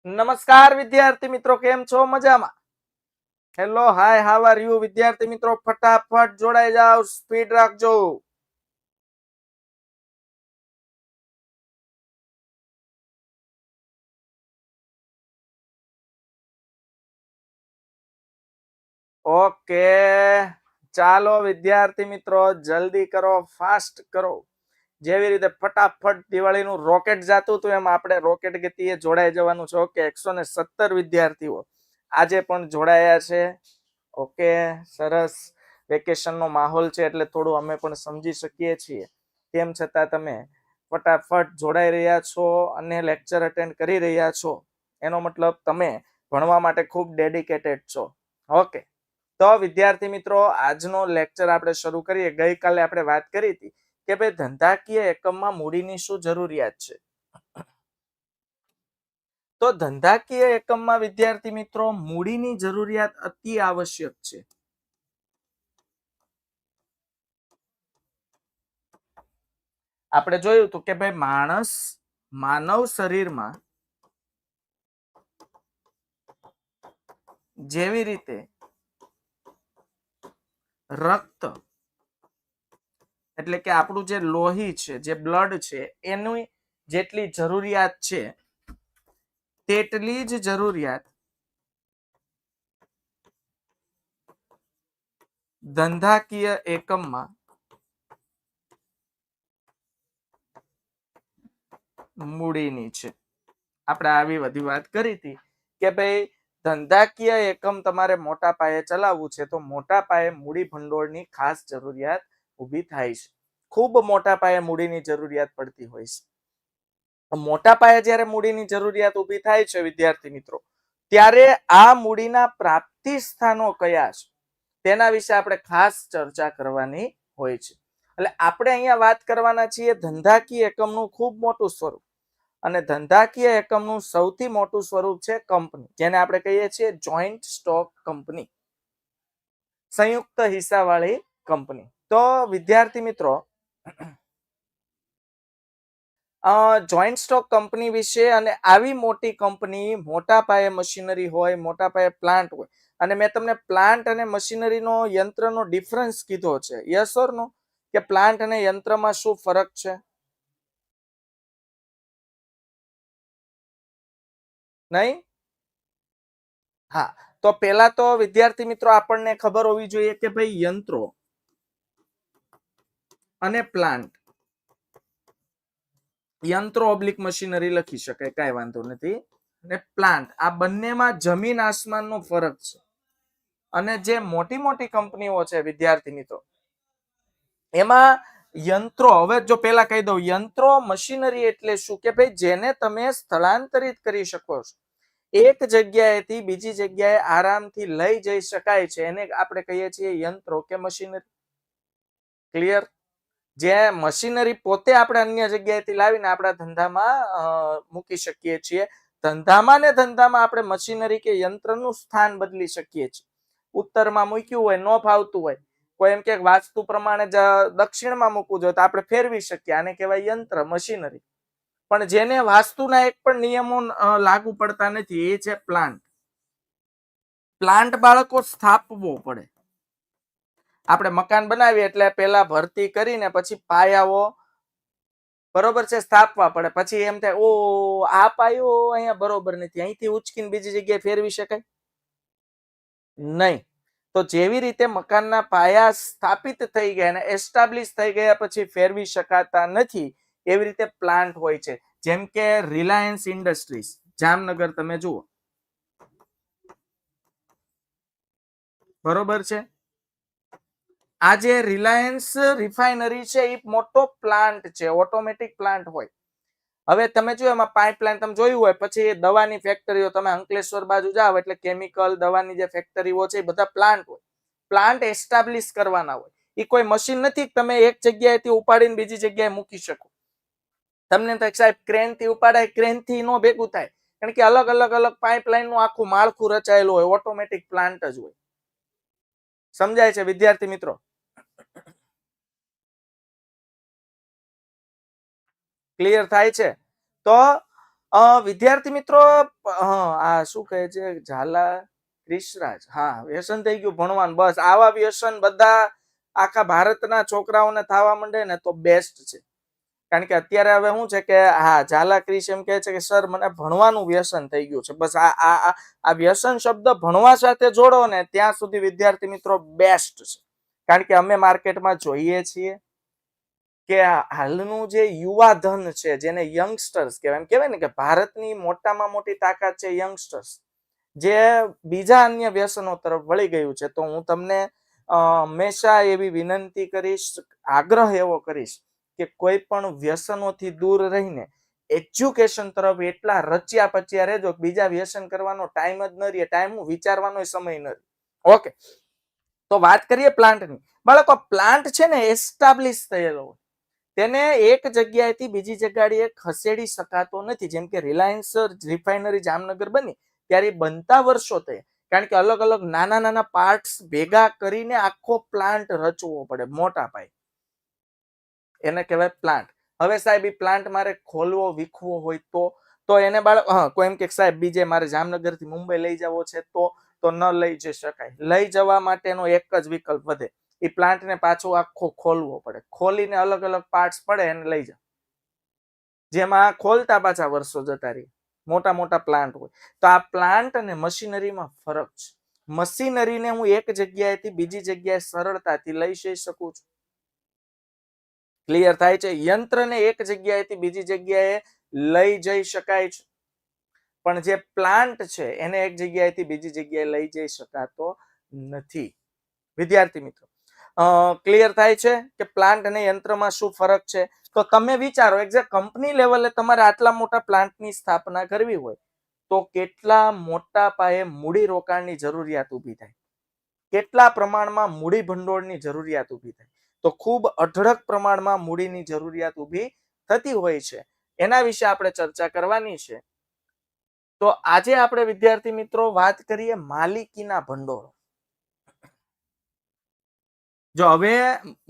નમસ્કાર વિદ્યાર્થી મિત્રો, કેમ છો? મજામાં? Hello, hi, how are you? વિદ્યાર્થી મિત્રો ફટાફટ જોડાઈ જાઓ, સ્પીડ રાખજો. ઓકે, ચાલો વિદ્યાર્થી મિત્રો જલ્દી કરો, ફાસ્ટ કરો. જેવી રીતે ફટાફટ દિવાળીનું રોકેટ જાતું હતું એમ આપણે રોકેટ ગતિએ જોડાઈ જવાનું છે. ઓકે, 117 વિદ્યાર્થીઓ આજે પણ જોડાયા છે. ઓકે, સરસ. વેકેશનનો માહોલ છે એટલે થોડું અમે પણ સમજી શકીએ છીએ. તેમ છતાં તમે ફટાફટ જોડાઈ રહ્યા છો અને લેક્ચર અટેન્ડ કરી રહ્યા છો, એનો મતલબ તમે ભણવા માટે ખૂબ ડેડિકેટેડ છો. ઓકે, તો વિદ્યાર્થી મિત્રો આજનો લેક્ચર આપણે શરૂ કરીએ. ગઈકાલે આપણે વાત કરી હતી કે ભાઈ ધંધાકીય એકમમાં મૂડીની શું જરૂરિયાત છે. તો ધંધાકીય એકમમાં વિદ્યાર્થી મિત્રો મૂડીની જરૂરિયાત અતિ આવશ્યક છે. આપણે જોયું હતું કે ભાઈ માનવ શરીરમાં જેવી રીતે રક્ત એટલે કે આપણું જે લોહી છે, જે બ્લડ છે, એની જેટલી જરૂરિયાત છે તેટલી જ જરૂરિયાત ધંધાકીય એકમમાં મૂડીની છે. આપણે આવી બધી વાત કરી હતી કે ભાઈ ધંધાકીય એકમ તમારે મોટા પાયે ચલાવવું છે તો મોટા પાયે મૂડી ભંડોળની ખાસ જરૂરિયાત ઊભી થાય છે. ખૂબ મોટા પાયે મૂડીની જરૂરિયાત પડતી હોય છે. મોટા પાયે જ્યારે મૂડીની જરૂરિયાત ઊભી થાય છે વિદ્યાર્થી મિત્રો, ત્યારે આ મૂડીના પ્રાપ્તિ સ્થાનો કયા છે તેના વિશે આપણે ખાસ ચર્ચા કરવાની હોય છે. એટલે આપણે અહીંયા વાત કરવાના છીએ ધંધાકીય એકમનું ખૂબ મોટું સ્વરૂપ. અને ધંધાકીય એકમનું સૌથી મોટું સ્વરૂપ છે કંપની, જેને આપણે કહીએ છીએ જોઈન્ટ સ્ટોક કંપની, સંયુક્ત હિસ્સાવાળી કંપની. તો વિદ્યાર્થી મિત્રો જોઈન્ટ સ્ટોક કંપની વિશે અને આવી મોટી કંપની, મોટા પાયે મશીનરી હોય, મોટા પાયે પ્લાન્ટ હોય, અને મેં તમને પ્લાન્ટ અને મશીનરીનો યંત્રનો ડિફરન્સ કીધો છે. યસ ઓર નો? કે પ્લાન્ટ અને યંત્રમાં શું ફરક છે? નહીં? હા, તો પહેલા તો વિદ્યાર્થી મિત્રો આપણને ખબર હોવી જોઈએ કે ભાઈ યંત્રો અને પ્લાન્ટ, યંત્રો ઓબ્લિક મશીનરી લખી શકાય, કાંઈ વાંધો નથી. અને પ્લાન્ટ, આ બંનેમાં જમીન આસમાનનો ફરક છે. અને જે મોટી મોટી કંપનીઓ છે વિદ્યાર્થી મિત્રો, એમાં યંત્રો, હવે જો પેલા કહી દઉં, યંત્રો મશીનરી એટલે શું કે ભાઈ જેને તમે સ્થળાંતરિત કરી શકો છો, એક જગ્યાએથી બીજી જગ્યાએ આરામથી લઈ જઈ શકાય છે, એને આપણે કહીએ છીએ યંત્રો કે મશીનરી. ક્લિયર? જે મશીનરી પોતે આપણે અન્ય જગ્યાએથી લાવીને આપણા ધંધામાં મૂકી શકીએ છીએ. ધંધામાં આપણે મશીનરી કે યંત્રનું સ્થાન બદલી શકીએ છીએ. ઉત્તરમાં મૂક્યું હોય, ન ફાવતું હોય, કોઈ એમ કે વાસ્તુ પ્રમાણે દક્ષિણમાં મૂકવું જોઈએ તો આપણે ફેરવી શકીએ, આને કહેવાય યંત્ર, મશીનરી. પણ જેને વાસ્તુના એક પણ નિયમો લાગુ પડતા નથી એ છે પ્લાન્ટ. પ્લાન્ટ બાળકો સ્થાપવો પડે. આપણે મકાન બનાવીએ એટલે પહેલા ભરતી કરીને પછી પાયાઓ બરોબર છે સ્થાપવા પડે. પછી એમ થાય ઓ આ પાયો અહીંયા બરોબર નથી, અહીંથી ઉચકીને બીજી જગ્યાએ ફેરવી શકાય નહીં. તો જેવી રીતે મકાનના પાયા સ્થાપિત થઈ ગયા અને એસ્ટાબ્લિશ થઈ ગયા પછી ફેરવી શકાતા નથી, એવી રીતે પ્લાન્ટ હોય છે. જેમ કે રિલાયન્સ ઇન્ડસ્ટ્રીઝ જામનગર તમે જુઓ, બરોબર છે. આ જે રિલાયન્સ રિફાઇનરી છે એ મોટો પ્લાન્ટ છે, ઓટોમેટિક પ્લાન્ટ હોય. હવે તમે જો એમાં પાઇપલાઇન તમે જોયું હોય, પછી દવાની ફેક્ટરીઓ, તમે અંકલેશ્વર બાજુ જાઓ એટલે કેમિકલ દવાની જે ફેક્ટરીઓ છે એ બધા પ્લાન્ટ હોય. પ્લાન્ટ એસ્ટાબ્લિશ કરવાના હોય. એ કોઈ મશીન નથી તમે એક જગ્યાએથી ઉપાડીને બીજી જગ્યાએ મૂકી શકો. તમને થાય સાહેબ ક્રેન થી ઉપાડાય, ક્રેન થી નો ભેગું થાય, કારણ કે અલગ અલગ પાઇપલાઇન નું આખું માળખું રચાયેલું હોય. ઓટોમેટિક પ્લાન્ટ જ હોય. સમજાય છે વિદ્યાર્થી મિત્રો? ક્લિયર થાય છે? તો વિદ્યાર્થી મિત્રો, આ શું કહે છે, ઝાલા ક્રિશરાજ, હા વ્યસન થઈ ગયું ભણવાનું, બસ આવા વ્યસન બધા આખા ભારતના છોકરાઓને થવા માંડે ને તો બેસ્ટ છે. કારણ કે અત્યારે હવે શું છે કે હા ઝાલા ક્રિશ એમ કહે છે કે સર મને ભણવાનું વ્યસન થઈ ગયું છે. બસ આ વ્યસન શબ્દ ભણવા સાથે જોડો ને ત્યાં સુધી વિદ્યાર્થી મિત્રો બેસ્ટ છે. કારણ કે અમે માર્કેટમાં જોઈએ છીએ કે હાલનું જે યુવા ધન છે, જેને યંગસ્ટર્સ કહેવાય, એમ કહેવાય ને કે ભારતની મોટામાં મોટી તાકાત છે યંગસ્ટર્સ, જે બીજા અન્ય વ્યસનો તરફ વળી ગયું છે. તો હું તમને હંમેશા એવી વિનંતી કરીશ, આગ્રહ એવો કરીશ કે કોઈ પણ વ્યસનોથી દૂર રહીને એજ્યુકેશન તરફ એટલા રચ્યા પચ્યા રહેજો, બીજા વ્યસન કરવાનો ટાઈમ જ ન રહે, ટાઈમ વિચારવાનો સમય ન રહે. ઓકે, તો વાત કરીએ પ્લાન્ટની. બાળકો, પ્લાન્ટ છે ને એસ્ટાબ્લિશ થયેલો હોય, તેને એક જગ્યાએથી બીજી જગ્યાએ ખસેડી શકાતો નથી. જેમ કે રિલાયન્સ રિફાઇનરી જામનગર બની ત્યારે બનતા વર્ષો થયા, કારણ કે અલગ અલગ નાના નાના પાર્ટ્સ ભેગા કરીને આખો પ્લાન્ટ રચવો પડે મોટા પાયે, એને કહેવાય પ્લાન્ટ. હવે સાહેબ એ પ્લાન્ટ મારે ખોલવો વીખવો હોય તો એને બાળક કોઈ એમ કે સાહેબ બીજે મારે જામનગર થી મુંબઈ લઈ જવો છે તો ન લઈ જઈ શકાય. લઈ જવા માટેનો એક જ વિકલ્પ વધે, એ પ્લાન્ટને પાછો આખો ખોલવો પડે, ખોલીને અલગ અલગ પાર્ટ્સ પડે એને લઈ જાવ, જેમાં ખોલતા પાછા વર્ષો જતા રહે, મોટા મોટા પ્લાન્ટ હોય. તો આ પ્લાન્ટ અને મશીનરીમાં ફરક છે. મશીનરીને હું એક જગ્યાએથી બીજી જગ્યાએ સરળતાથી લઈ જઈ શકું છું. ક્લિયર થાય છે? યંત્રને એક જગ્યાએથી બીજી જગ્યાએ લઈ જઈ શકાય છે, પણ જે પ્લાન્ટ છે એને એક જગ્યાએથી બીજી જગ્યાએ લઈ જઈ શકાતો નથી. વિદ્યાર્થી મિત્રો, ક્લિયર થાય છે કે પ્લાન્ટ અને યંત્રમાં શું ફરક છે? તો તમે વિચારો, એક્ઝેક્ટ કંપની લેવલે તમારે આટલા મોટા પ્લાન્ટની સ્થાપના કરવી હોય તો કેટલા મોટા પાયે મૂડી રોકાણની જરૂરિયાત ઊભી થાય, કેટલા પ્રમાણમાં મૂડી ભંડોળની જરૂરિયાત ઊભી થાય. તો ખૂબ અઢળક પ્રમાણમાં મૂડીની જરૂરિયાત ઊભી થતી હોય છે. એના વિશે આપણે ચર્ચા કરવાની છે. તો આજે આપણે વિદ્યાર્થી મિત્રો વાત કરીએ માલિકીના ભંડોળ. જો હવે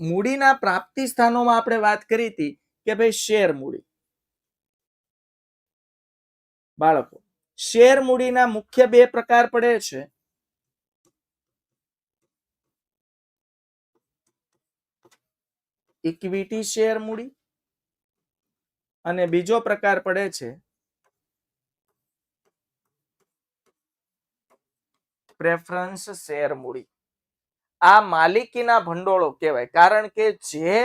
મૂડીના પ્રાપ્તિ સ્થાનોમાં આપણે વાત કરી હતી કે ભાઈ શેર મૂડી. બાળકો, શેર મૂડીના મુખ્ય બે પ્રકાર પડે છે. ઇક્વિટી શેર મૂડી અને બીજો પ્રકાર પડે છે પ્રેફરન્સ શેર મૂડી. આ માલિકીના ભંડોળો કહેવાય, કારણ કે જે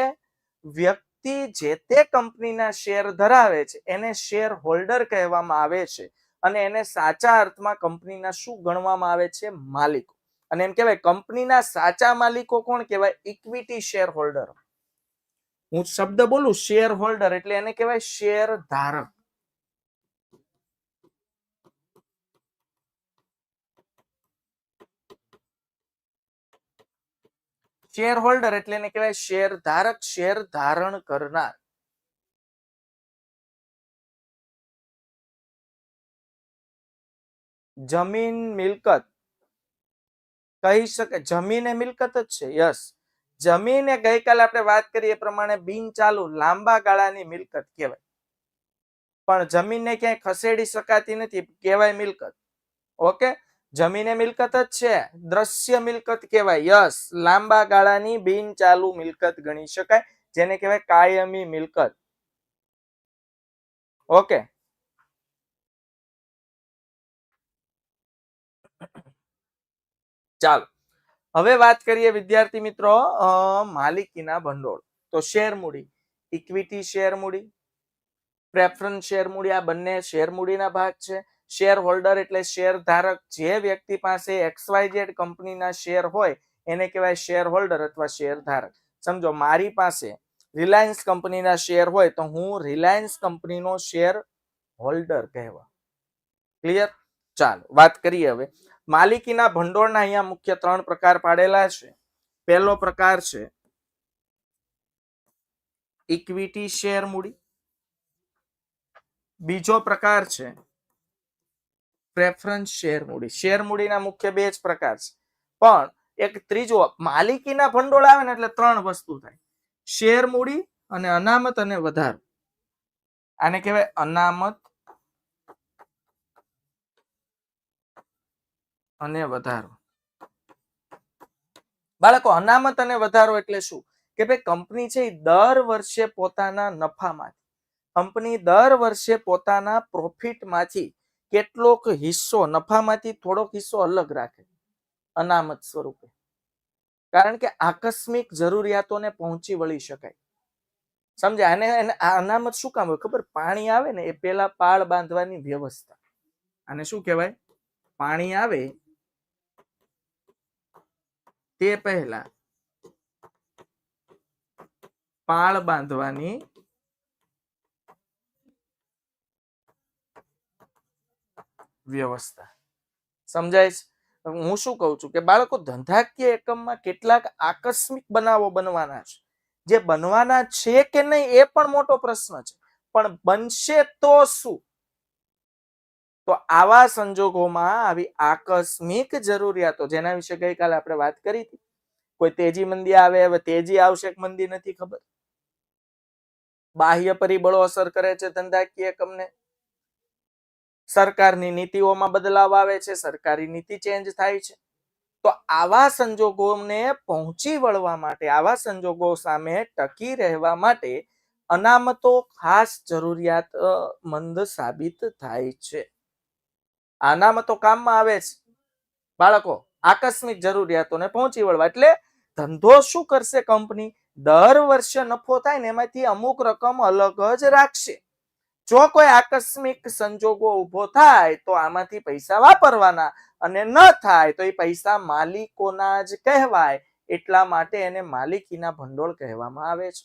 વ્યક્તિ જે તે કંપનીના શેર ધરાવે છે એને શેર હોલ્ડર કહેવામાં આવે છે, અને એને સાચા અર્થમાં કંપનીના શું ગણવામાં આવે છે? માલિકો. અને એમ કહેવાય કંપનીના સાચા માલિકો કોણ કહેવાય? Equity share holder. હું શબ્દ બોલું શેર હોલ્ડર એટલે એને કહેવાય શેર ધારક. શેર હોલ્ડર એટલે એને કહેવાય શેર ધારક, શેર ધારણ કરનાર. જમીન મિલકત કહી શકે, જમીન એ મિલકત જ છે. યસ, જમીન એ ગઈકાલે આપણે વાત કરી એ પ્રમાણે બિન ચાલુ લાંબા ગાળાની મિલકત કહેવાય, પણ જમીનને ક્યાંય ખસેડી શકાતી નથી, કહેવાય મિલકત. ઓકે, જમીન એ મિલકત જ છે, દ્રશ્ય મિલકત કહેવાય. યસ, લાંબા ગાળાની બિન ચાલુ મિલકત ગણી શકાય, જેને કહેવાય કાયમી મિલકત. ઓકે, ચાલો હવે વાત કરીએ વિદ્યાર્થી મિત્રો માલિકીના ભંડોળ. તો શેર મૂડી, ઇક્વિટી શેર મૂડી, પ્રેફરન્સ શેર મૂડી, આ બંને શેર મૂડીના ભાગ છે. શેર હોલ્ડર એટલે શેર ધારક, જે વ્યક્તિ પાસે XYZ કંપનીના શેર હોય એને કહેવાય શેર હોલ્ડર અથવા શેર ધારક. સમજો મારી પાસે રિલાયન્સ કંપનીના શેર હોય તો હું રિલાયન્સ કંપનીનો શેર હોલ્ડર કહેવા. ક્લિયર? ચાલો વાત કરીએ હવે માલિકીના ભંડોળના. અહીંયા મુખ્ય 3 પ્રકાર પાડેલા છે. પહેલો પ્રકાર છે ઇક્વિટી શેર મૂડી, બીજો પ્રકાર છે પ્રેફરન્સ શેર મૂડી. શેર મૂડીના મુખ્ય 2 જ પ્રકાર છે, પણ એક ત્રીજો માલિકીના ભંડોળ આવે ને એટલે 3 વસ્તુ થાય: શેર મૂડી અને અનામત અને વધારો. આને કહેવાય અનામત અને વધારો. બાળકો, અનામત અને વધારો એટલે શું? કે ભાઈ કંપની છે એ દર વર્ષે પોતાના નફામાંથી, કંપની દર વર્ષે પોતાના પ્રોફિટમાંથી કેટલોક હિસ્સો, નફામાંથી થોડોક હિસ્સો અલગ રાખે અનામત સ્વરૂપે, કારણ કે આકસ્મિક જરૂરિયાતોને પહોંચી વળી શકાય. સમજ્યા? અને આ અનામત શું કામ હોય ખબર? પાણી આવે ને એ પેલા પાળ બાંધવાની વ્યવસ્થા. આને શું કહેવાય? પાણી આવે તે પહેલા પાળ બાંધવાની વ્યવસ્થા. સમજાય છે? હું શું કહું છું કે બાળકો, ધંધાકીય એકમમાં કેટલાક આકસ્મિક બનાવો બનવાના છે. જે બનવાના છે કે નહીં એ પણ મોટો પ્રશ્ન છે, પણ બનશે તો શું? તો આવા સંજોગોમાં આવી આકસ્મિક જરૂરિયાતો, જેના વિશે ગઈકાલે આપણે વાત કરી હતી, કોઈ તેજી મંદી આવે, હવે તેજી આવશે કે મંદી નથી ખબર, બાહ્ય પરિબળો અસર કરે છે ધંધાકીય એકમને, સરકારની નીતિઓમાં બદલાવ આવે છે, સરકારી નીતિ ચેન્જ થાય છે. તો આવા સંજોગોને પહોંચી વળવા માટે, આવા સંજોગો સામે ટકી રહેવા માટે અનામતો ખાસ જરૂરિયાતમંદ સાબિત થાય છે. અનામતો કામમાં આવે છે બાળકો આકસ્મિક જરૂરિયાતોને પહોંચી વળવા. એટલે ધંધો શું કરશે? કંપની દર વર્ષે નફો થાય ને એમાંથી અમુક રકમ અલગ જ રાખશે. જો કોઈ આકસ્મિક સંજોગો ઉભો થાય તો આમાંથી પૈસા વાપરવાના, અને ન થાય તો એ પૈસા માલિકોના જ કહેવાય. એટલા માટે એને માલિકીના ભંડોળ કહેવામાં આવે છે.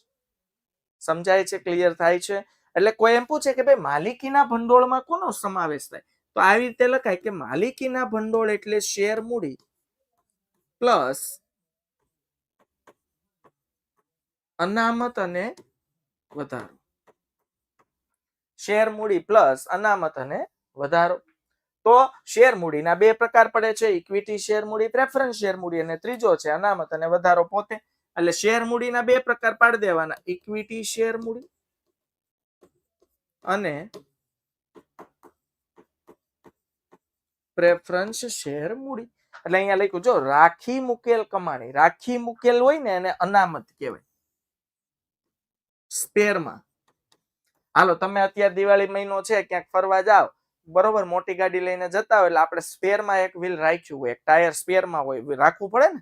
સમજાય છે? ક્લિયર થાય છે? એટલે કોઈ એમ પૂછે કે ભાઈ માલિકીના ભંડોળમાં કોનો સમાવેશ થાય? તો આવી રીતે લખાય કે માલિકીના ભંડોળ એટલે શેર મૂડી પ્લસ અનામત અને વધારો. શેર મૂડી પ્લસ અનામત અને વધારો. તો શેર મૂડીના બે પ્રકાર પડે છે, ઇક્વિટી શેર મૂડી, પ્રેફરન્સ શેર મૂડી, અને ત્રીજો છે અનામત અને વધારો પોતે. એટલે શેર મૂડીના બે પ્રકાર પાડી દેવાના, ઇક્વિટી શેર મૂડી અને પ્રેફરન્સ શેર મૂડી. એટલે અહીંયા લખ્યું જો, રાખી મુકેલ કમાણી. રાખી મુકેલ હોય ને એને અનામત કહેવાય. સ્પેરમાં હાલો, તમે અત્યારે દિવાળી મહિનો છે, ક્યાંક ફરવા જાવ, બરોબર, મોટી ગાડી લઈને જતા હોય એટલે આપણે સ્પેરમાં એક વ્હીલ રાખ્યું હોય, એક ટાયર સ્પેરમાં હોય, રાખવું પડે ને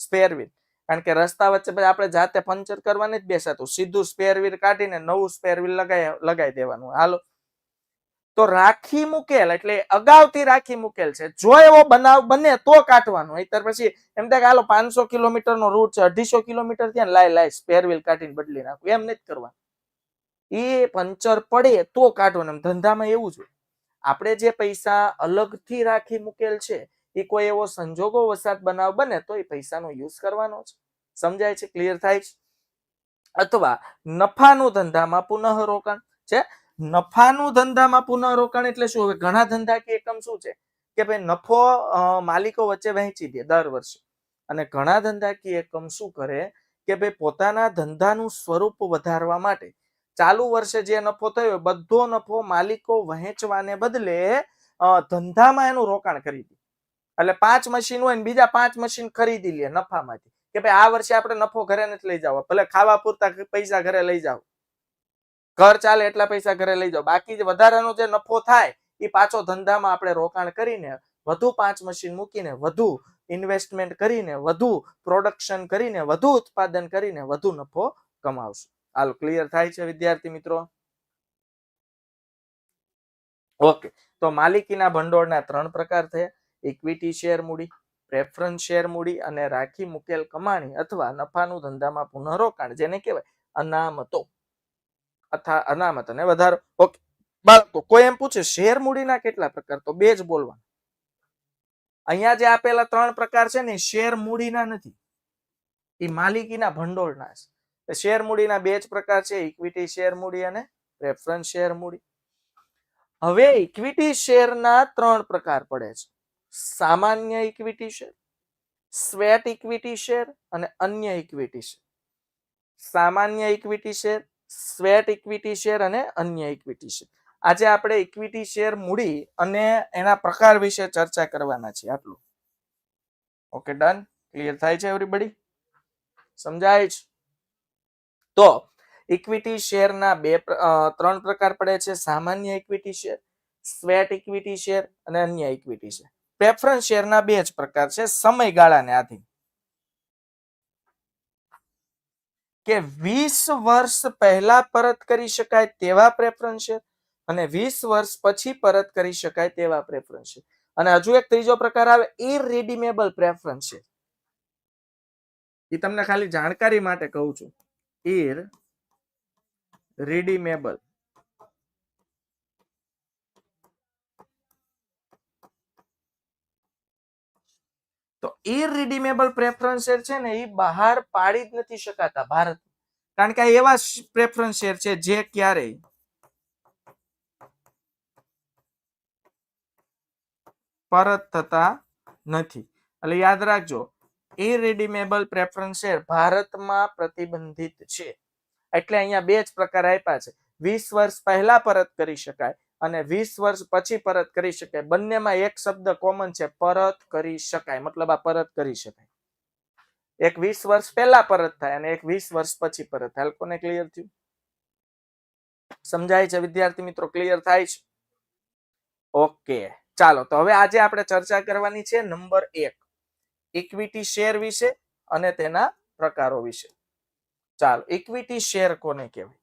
સ્પેર વ્હીલ, કારણ કે રસ્તા વચ્ચે આપણે જાતે પંચર કરવાની જ બેસાતું, સીધું સ્પેર વ્હીલ કાઢીને નવું સ્પેર વ્હીલ લગાવી દેવાનું. હાલો, તો રાખી મુકેલ એટલે અગાઉથી રાખી મુકેલ છે. જો એવો બનાવ બને તો કાઢવાનું, નહીતર પછી એમ થાય કે હાલો 500 કિલોમીટરનો રૂટ છે, 250 કિલોમીટર ત્યાં લાય સ્પેર વ્હીલ કાઢીને બદલી નાખું, એમ નથી કરવાનું. એ પંચર પડે તો કાઢવાનું. ધંધામાં એવું જ હોય. આપણે જે પૈસા અલગથી રાખી મુકેલ છે એ કોઈ એવો સંજોગો વસાત બનાવ બને તો એ પૈસાનો યુઝ કરવાનો છે. સમજાય છે? ક્લિયર થાય છે? અથવા નફાનું ધંધામાં પુનઃ રોકાણ છે. નફાનું ધંધામાં પુનઃ રોકાણ એટલે શું? હવે ઘણા ધંધાકીય એકમ શું છે કે ભાઈ નફો માલિકો વચ્ચે વહેંચી દે દર વર્ષે, અને ઘણા ધંધાકીય એકમ શું કરે કે ભાઈ પોતાના ધંધાનું સ્વરૂપ વધારવા માટે ચાલુ વર્ષે જે નફો થયો બધો નફો માલિકો વહેંચવાને બદલે ધંધામાં એનું રોકાણ કરી દે. એટલે 5 મશીન હોય ને બીજા 5 મશીન ખરીદી લે નફામાંથી, કે ભાઈ આ વર્ષે આપણે નફો ઘરે નથી લઈ જાવ, ભલે ખાવા પૂરતા પૈસા ઘરે લઈ જાવ, ઘર ચાલે એટલા પૈસા ઘરે લઈ જાવ, બાકી વધારાનો જે નફો થાય એ પાછો ધંધામાં આપણે રોકાણ કરીને વધુ 5 મશીન મૂકીને વધુ ઇન્વેસ્ટમેન્ટ કરીને વધુ પ્રોડક્શન કરીને વધુ ઉત્પાદન કરીને વધુ નફો કમાવશું. હાલ ક્લિયર થાય છે વિદ્યાર્થી મિત્રો? ઓકે, તો માલિકીના ભંડોળના 3 પ્રકાર થયા, ઇક્વિટી શેર મૂડી, પ્રેફરન્સ શેર મૂડી અને રાખી મુકેલ કમાણી અથવા નફાનું ધંધામાં પુનઃ રોકાણ, જેને કહેવાય અનામતો અથવા અનામત અને વધારો. ઓકે બાળકો, કોઈ એમ પૂછે શેર મૂડીના કેટલા પ્રકાર? તો બે જ બોલવા. અહીંયા જે આપેલા 3 પ્રકાર છે ને શેર મૂડીના નથી, એ માલિકીના ભંડોળના છે. શેર મૂડીના બે જ પ્રકાર છે, ઇક્વિટી શેર મૂડી અને પ્રેફરન્સ શેર મૂડી. હવે ઇક્વિટી શેરના 3 પ્રકાર પડે છે, સામાન્ય equity share, sweat equity share અને અન્ય ઇક્વિટી શેર. સામાન્ય equity share, sweat equity share અને અન્ય ઇક્વિટી શેર. આજે આપણે ઇક્વિટી શેર મૂડી અને એના પ્રકાર વિશે ચર્ચા કરવાના છે. આટલું. ઓકે ડન, ક્લિયર થાય છે એવરીબડી? સમજાય છે? તો ઇક્વિટી શેરના ત્રણ પ્રકાર પડે છે: સામાન્ય equity share, sweat equity share અને અન્ય ઇક્વિટી શેર. પ્રેફરન્સ શેરના બે જ પ્રકાર છે સમયગાળાને આધીન, કે 20 વર્ષ પહેલા પરત કરી શકાય તેવા પ્રેફરન્સ શેર અને 20 વર્ષ પછી પરત કરી શકાય તેવા પ્રેફરન્સ શેર. અને હજુ એક ત્રીજો પ્રકાર આવે, ઇરરિડીમેબલ પ્રેફરન્સ શેર. એ તમને ખાલી જાણકારી માટે કહું છું. ઇરરિડીમેબલ. તો ઇરરિડીમેબલ પ્રેફરન્સ શેર છે ને, એ બહાર પાડી જ નથી શકાતા ભારત, કારણ કે આ એવા પ્રેફરન્સ શેર છે જે ક્યારેય પરત થતા નથી. એટલે યાદ રાખજો, ઇરરિડીમેબલ પ્રેફરન્સ શેર ભારતમાં પ્રતિબંધિત છે. એટલે અહીંયા બે જ પ્રકાર આપ્યા છે: 20 વર્ષ પહેલા પરત કરી શકાય અને 20 વર્ષ પછી પરત કરી શકાય. બંનેમાં એક શબ્દ કોમન છે, પરત કરી શકાય. મતલબ આ પરત કરી શકાય. એક 20 વર્ષ પહેલા પરત થાય અને એક 20 વર્ષ પછી પરત થાય. કોને ક્લિયર થયું? સમજાય છે વિદ્યાર્થી મિત્રો? ક્લિયર થાય છે? ઓકે, ચાલો તો હવે આજે આપણે ચર્ચા કરવાની છે નંબર 1, ઇક્વિટી શેર વિશે અને તેના પ્રકારો વિશે. ચાલો, ઇક્વિટી શેર કોને કહેવાય?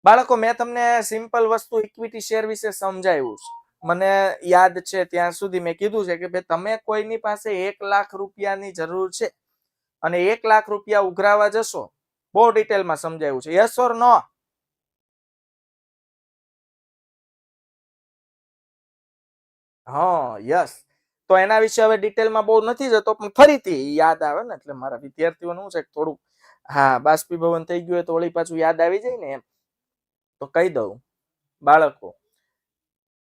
બાળકો, મેં તમને સિમ્પલ વસ્તુ ઇક્વિટી શેર વિશે સમજાવ્યું છે. મને યાદ છે ત્યાં સુધી મેં કીધું છે કે ભાઈ, તમે કોઈની પાસે 1 લાખ રૂપિયાની જરૂર છે અને 1 લાખ રૂપિયા ઉઘરાવા જશો, બહુ ડિટેલમાં સમજાવ્યું છે. યસ ઓર નો? હા, યસ. તો એના વિશે હવે ડિટેલમાં બહુ નથી જતો, પણ ફરીથી યાદ આવે ને, એટલે મારા વિદ્યાર્થીઓનું છે થોડુંક બાષ્પીભવન થઈ ગયું હોય તો વળી પાછું યાદ આવી જાય ને, એમ તો કહી દઉં. બાળકો,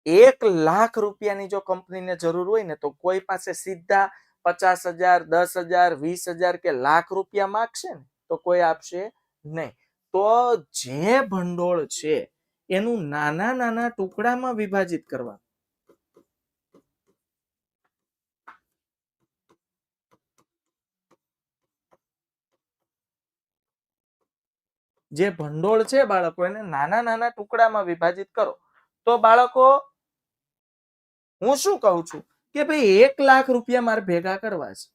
1 લાખ રૂપિયાની જો કંપનીને જરૂર હોય ને, તો કોઈ પાસે સીધા 50,000, 10,000, 20,000 કે લાખ રૂપિયા માંગશે ને તો કોઈ આપશે નહીં. તો જે ભંડોળ છે એનું નાના નાના ટુકડામાં વિભાજિત કરવા. જે ભંડોળ છે બાળકો, એને નાના નાના ટુકડામાં વિભાજિત કરો. તો બાળકો, હું શું કહું છું કે ભાઈ 1 લાખ રૂપિયા મારે ભેગા કરવા છે.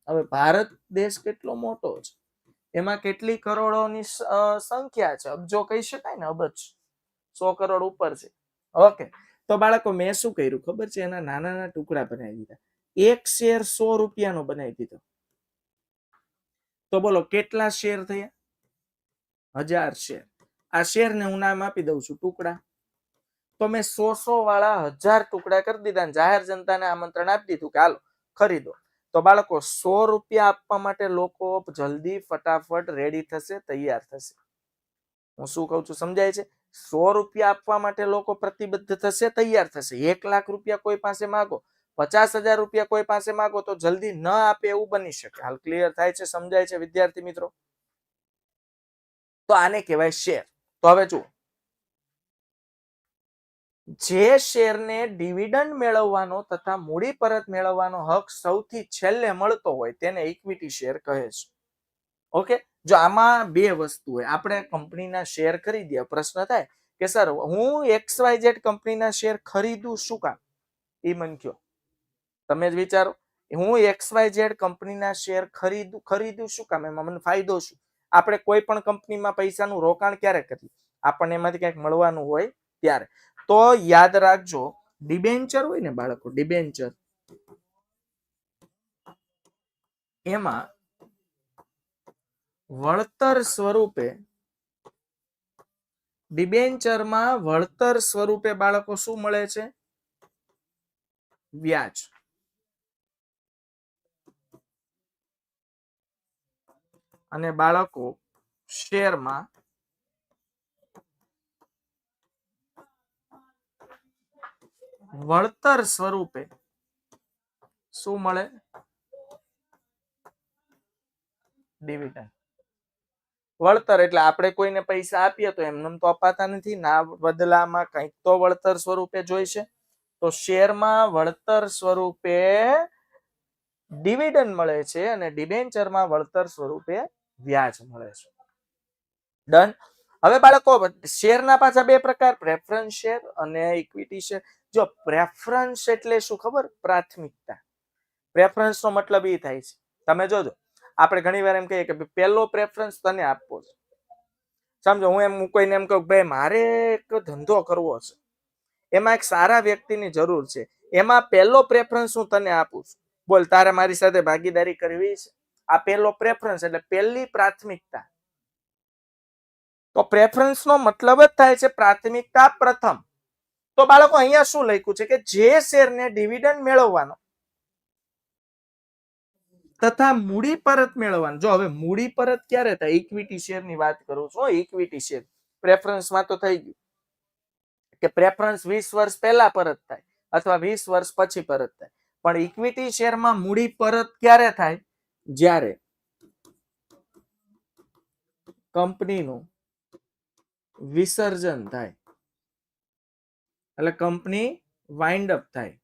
હવે ભારત દેશ કેટલો મોટો છે, એમાં કેટલી કરોડોની સંખ્યા છે, અબજો કહી શકાય ને, અબજ 100 કરોડ ઉપર છે. ઓકે, તો બાળકો મેં શું કર્યું ખબર છે? એના નાના નાના ટુકડા બનાવી દીધા. એક શેર 100 રૂપિયાનો બનાવી દીધો. તો બોલો કેટલા શેર થયા? 1000 શેર. આ શેર ને હું નામ આપી દઉં છું ટુકડા. તો મેં 100 વાળા 1000 ટુકડા કરી દીધા, જાહેર જનતાને આમંત્રણ આપી દીધું કે હાલો ખરીદો. તો બાળકો, 100 રૂપિયા આપવા માટે લોકો જલ્દી ફટાફટ રેડી થશે, તૈયાર થશે. હું શું કહું છું સમજાય છે? 100 રૂપિયા આપવા માટે લોકો પ્રતિબદ્ધ થશે, તૈયાર થશે. 1 લાખ રૂપિયા કોઈ પાસે માંગો, 50,000 રૂપિયા કોઈ પાસે માંગો તો જલ્દી ન આપે એવું બની શકે. હાલ ક્લિયર થાય છે? સમજાય છે વિદ્યાર્થી મિત્રો? તો આને કહેવાય શેર. તો હવે જુઓ, જે શેરને ડિવિડન્ડ મેળવવાનો તથા મૂડી પરત મેળવવાનો હક સૌથી છેલ્લે મળતો હોય તેને ઇક્વિટી શેર કહે છે. ઓકે, જો આમાં બે વસ્તુ હોય. આપણે કંપનીના શેર ખરીદીએ, પ્રશ્ન થાય કે સર હું XYZ કંપનીના શેર ખરીદું શું કામ? એ મને કયો, તમે જ વિચારો. હું XYZ કંપનીના શેર ખરીદું શું કામ? એમાં મને ફાયદો શું? આપણે કોઈ પણ કંપનીમાં પૈસાનું રોકાણ ક્યારે કરીએ? આપણને એમાંથી કંઈક મળવાનું હોય ત્યારે. તો યાદ રાખજો, ડિબેન્ચર હોય ને બાળકો, ડિબેન્ચર, એમાં વળતર સ્વરૂપે, ડિબેન્ચરમાં વળતર સ્વરૂપે બાળકો શું મળે છે? વ્યાજ. અને બાળકો, શેરમાં વળતર સ્વરૂપે શું મળે? ડિવિડન્ડ. વળતર એટલે આપણે કોઈને પૈસા આપીએ તો એમને તો અપાતા નથી, ના બદલામાં કંઈક તો વળતર સ્વરૂપે જોઈશે. તો શેરમાં વળતર સ્વરૂપે ડિવિડન્ડ મળે છે અને ડિબેન્ચરમાં વળતર સ્વરૂપે વ્યાજ મળે છે. ડન. હવે બાળકો શેરના પાછા બે પ્રકાર, પ્રેફરન્સ શેર અને ઇક્વિટી શેર. જો પ્રેફરન્સ એટલે શું ખબર? પ્રાથમિકતા. પ્રેફરન્સ નો મતલબ એ થાય છે, તમે જોજો આપણે ઘણી વાર એમ કહીએ કે પહેલો પ્રેફરન્સ તને આપવો છે. સમજો હું એમ કોઈને એમ કહું ભાઈ મારે એક ધંધો કરવો છે, એમાં એક સારા વ્યક્તિની જરૂર છે, એમાં પહેલો પ્રેફરન્સ હું તને આપું છું. બોલ તારે મારી સાથે ભાગીદારી કરવી છે? આ પહેલો પ્રેફરન્સ એટલે પહેલી પ્રાથમિકતા. તો પ્રેફરન્સ નો મતલબ જ થાય છે પ્રાથમિકતા પ્રથમ. તો બાળકો અહીંયા શું લખ્યું છે કે જે શેરને ડિવિડન્ડ મેળવવાનો તથા મૂડી પરત મેળવવાનું. જો હવે મૂડી પરત ક્યારે થાય? ઇક્વિટી શેર ની વાત કરું છું. ઇક્વિટી શેર પ્રેફરન્સમાં તો થઈ ગયું કે પ્રેફરન્સ 20 વર્ષ પહેલા પરત થાય અથવા 20 વર્ષ પછી પરત થાય, પણ ઇક્વિટી શેરમાં મૂડી પરત ક્યારે થાય? જ્યારે કંપનીનું વિસર્જન થાય, એટલે કંપની વાઇન્ડ અપ થાય.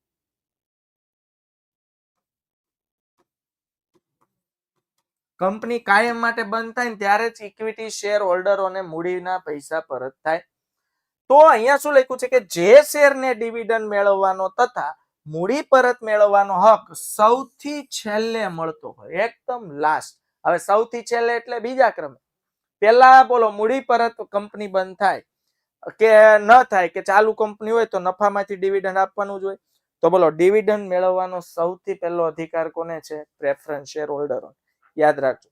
કંપની કાયમ માટે બંધ થાય ને ત્યારે જ ઇક્વિટી શેર હોલ્ડરોને મૂડીના પૈસા પરત થાય. તો અહીંયા શું લખ્યું છે કે જે શેરને ડિવિડન્ડ મેળવવાનો તથા મૂડી પરત મેળવવાનો હક સૌથી છેલ્લે મળતો હોય, એકદમ લાસ્ટ. હવે સૌથી છેલ્લે એટલે બીજા ક્રમે. પેલા બોલો મૂડી પરત કંપની બંધ થાય કે ન થાય, કે ચાલુ કંપની હોય તો નફામાંથી ડિવિડન્ડ આપવાનું જ હોય. તો બોલો ડિવિડન્ડ મેળવવાનો સૌથી પહેલો અધિકાર કોને છે? પ્રેફરન્સ શેર હોલ્ડરો. યાદ રાખજો,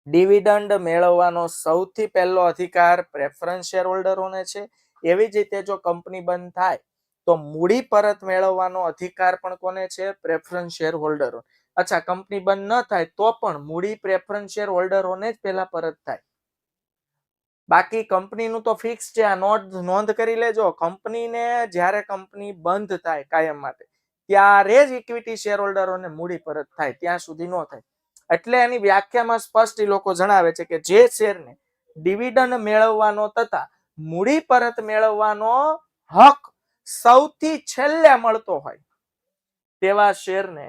ડિવિડન્ડ મેળવવાનો સૌથી પહેલો અધિકાર પ્રેફરન્સ શેર હોલ્ડરોને છે. એવી જ રીતે જો કંપની બંધ થાય તો મૂડી પરત મેળવવાનો અધિકાર પણ કોને છે? પ્રેફરન્સ શેર હોલ્ડરો. અચ્છા, કંપની બંધ ન થાય તો પણ મૂડી પ્રેફરન્સ શેર હોલ્ડરોને જ પહેલા પરત થાય. બાકી કંપનીનું તો ફિક્સ છે. આ નોંધ કરી લેજો, કંપનીને જ્યારે કંપની બંધ થાય કાયમ માટે ત્યારે જ ઇક્વિટી શેર હોલ્ડરોને મૂડી પરત થાય, ત્યાં સુધી ન થાય. એટલે એની વ્યાખ્યામાં સ્પષ્ટ લોકો જણાવે છે કે જે શેરને ડિવિડન્ડ મેળવવાનો તથા મૂડી પરત મેળવવાનો હક સૌથી છેલ્લે મળતો હોય તેવા શેરને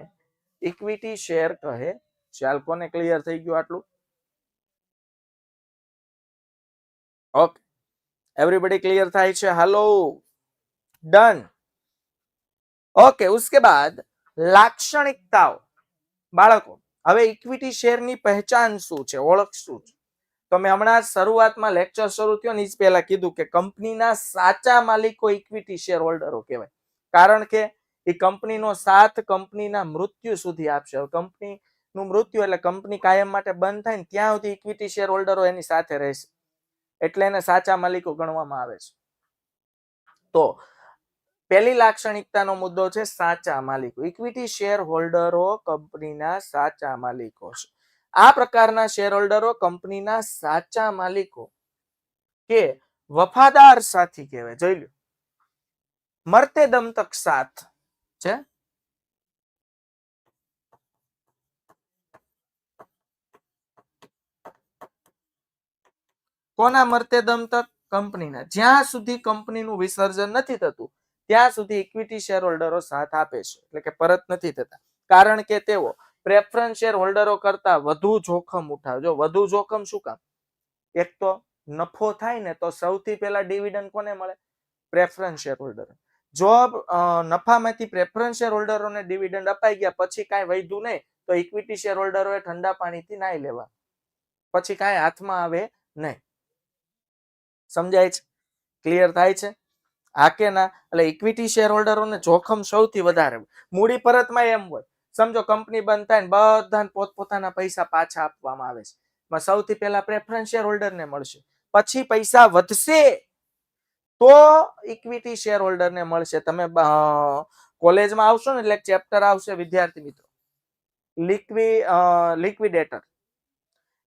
ઇક્વિટી શેર કહે. ચાલ, કોને ક્લિયર થઈ ગયું આટલું? ઓકે, એવરીબડી ક્લિયર થાય છે? હાલો, ડન. ઓકે, ઉસકે બાદ લાક્ષણિકતાઓ. બાળકો હવે ઇક્વિટી શેરની પહેચાન શું છે, ઓળખ શું છે? તો મેં હમણાં શરૂઆતમાં લેક્ચર શરૂ થયો ને એ પહેલા કીધું કે કંપનીના સાચા માલિકો ઇક્વિટી શેર હોલ્ડરો કહેવાય, કારણ કે એ કંપનીનો સાથ કંપનીના મૃત્યુ સુધી આપશે. કંપનીનું મૃત્યુ એટલે કંપની કાયમ માટે બંધ થાય ને ત્યાં સુધી ઇક્વિટી શેર હોલ્ડરો એની સાથે રહેશે, એટલે એને સાચા માલિકો ગણવામાં આવે છે. તો પહેલી લાક્ષણિકતાનો મુદ્દો છે સાચા માલિકો. ઇક્વિટી શેર હોલ્ડરો કંપનીના સાચા માલિકો છે. આ પ્રકારના શેર હોલ્ડરો કંપનીના સાચા માલિકો કે વફાદાર સાથી કહેવાય. જોઈ લો, મરતે દમ તક સાથ છે. કોના મરતે દમ તક? કંપનીના. જ્યાં સુધી કંપનીનું વિસર્જન નથી થતું ત્યાં સુધી ઇક્વિટી શેર હોલ્ડરો સાથ આપે છે, એટલે કે પરત નથી થતા, કારણ કે તેઓ પ્રેફરન્સ શેર હોલ્ડરો કરતા વધુ જોખમ ઉઠાવે. જો વધુ જોખમ શું કામ? એક તો નફો થાય ને તો સૌથી પહેલા ડિવિડન્ડ કોને મળે? Preference share holder. જો નફામાંથી પ્રેફરન્સ શેર હોલ્ડરોને ડિવિડન્ડ અપાઈ ગયા પછી કાંઈ વધ્યું નહીં તો ઇક્વિટી શેર હોલ્ડરોએ ઠંડા પાણીથી નાઈ લેવા, પછી કાંઈ હાથમાં આવે નહીં. સમજાય છે? ક્લિયર થાય છે? હા કે ના? એટલે ઇક્વિટી શેર હોલ્ડરોને જોખમ સૌથી વધારે. મૂડી પરતમાં એમ હોય, સમજો કંપની બંધ થાય ને બધાને પોતપોતાના પૈસા પાછા આપવામાં આવે છે, સૌથી પહેલા પ્રેફરન્સ શેર હોલ્ડરને મળશે, પછી પૈસા વધશે તો ઇક્વિટી શેર હોલ્ડરને મળશે. તમે કોલેજમાં આવશો ને એટલે ચેપ્ટર આવશે વિદ્યાર્થી મિત્રો, લિક્વિડેટર.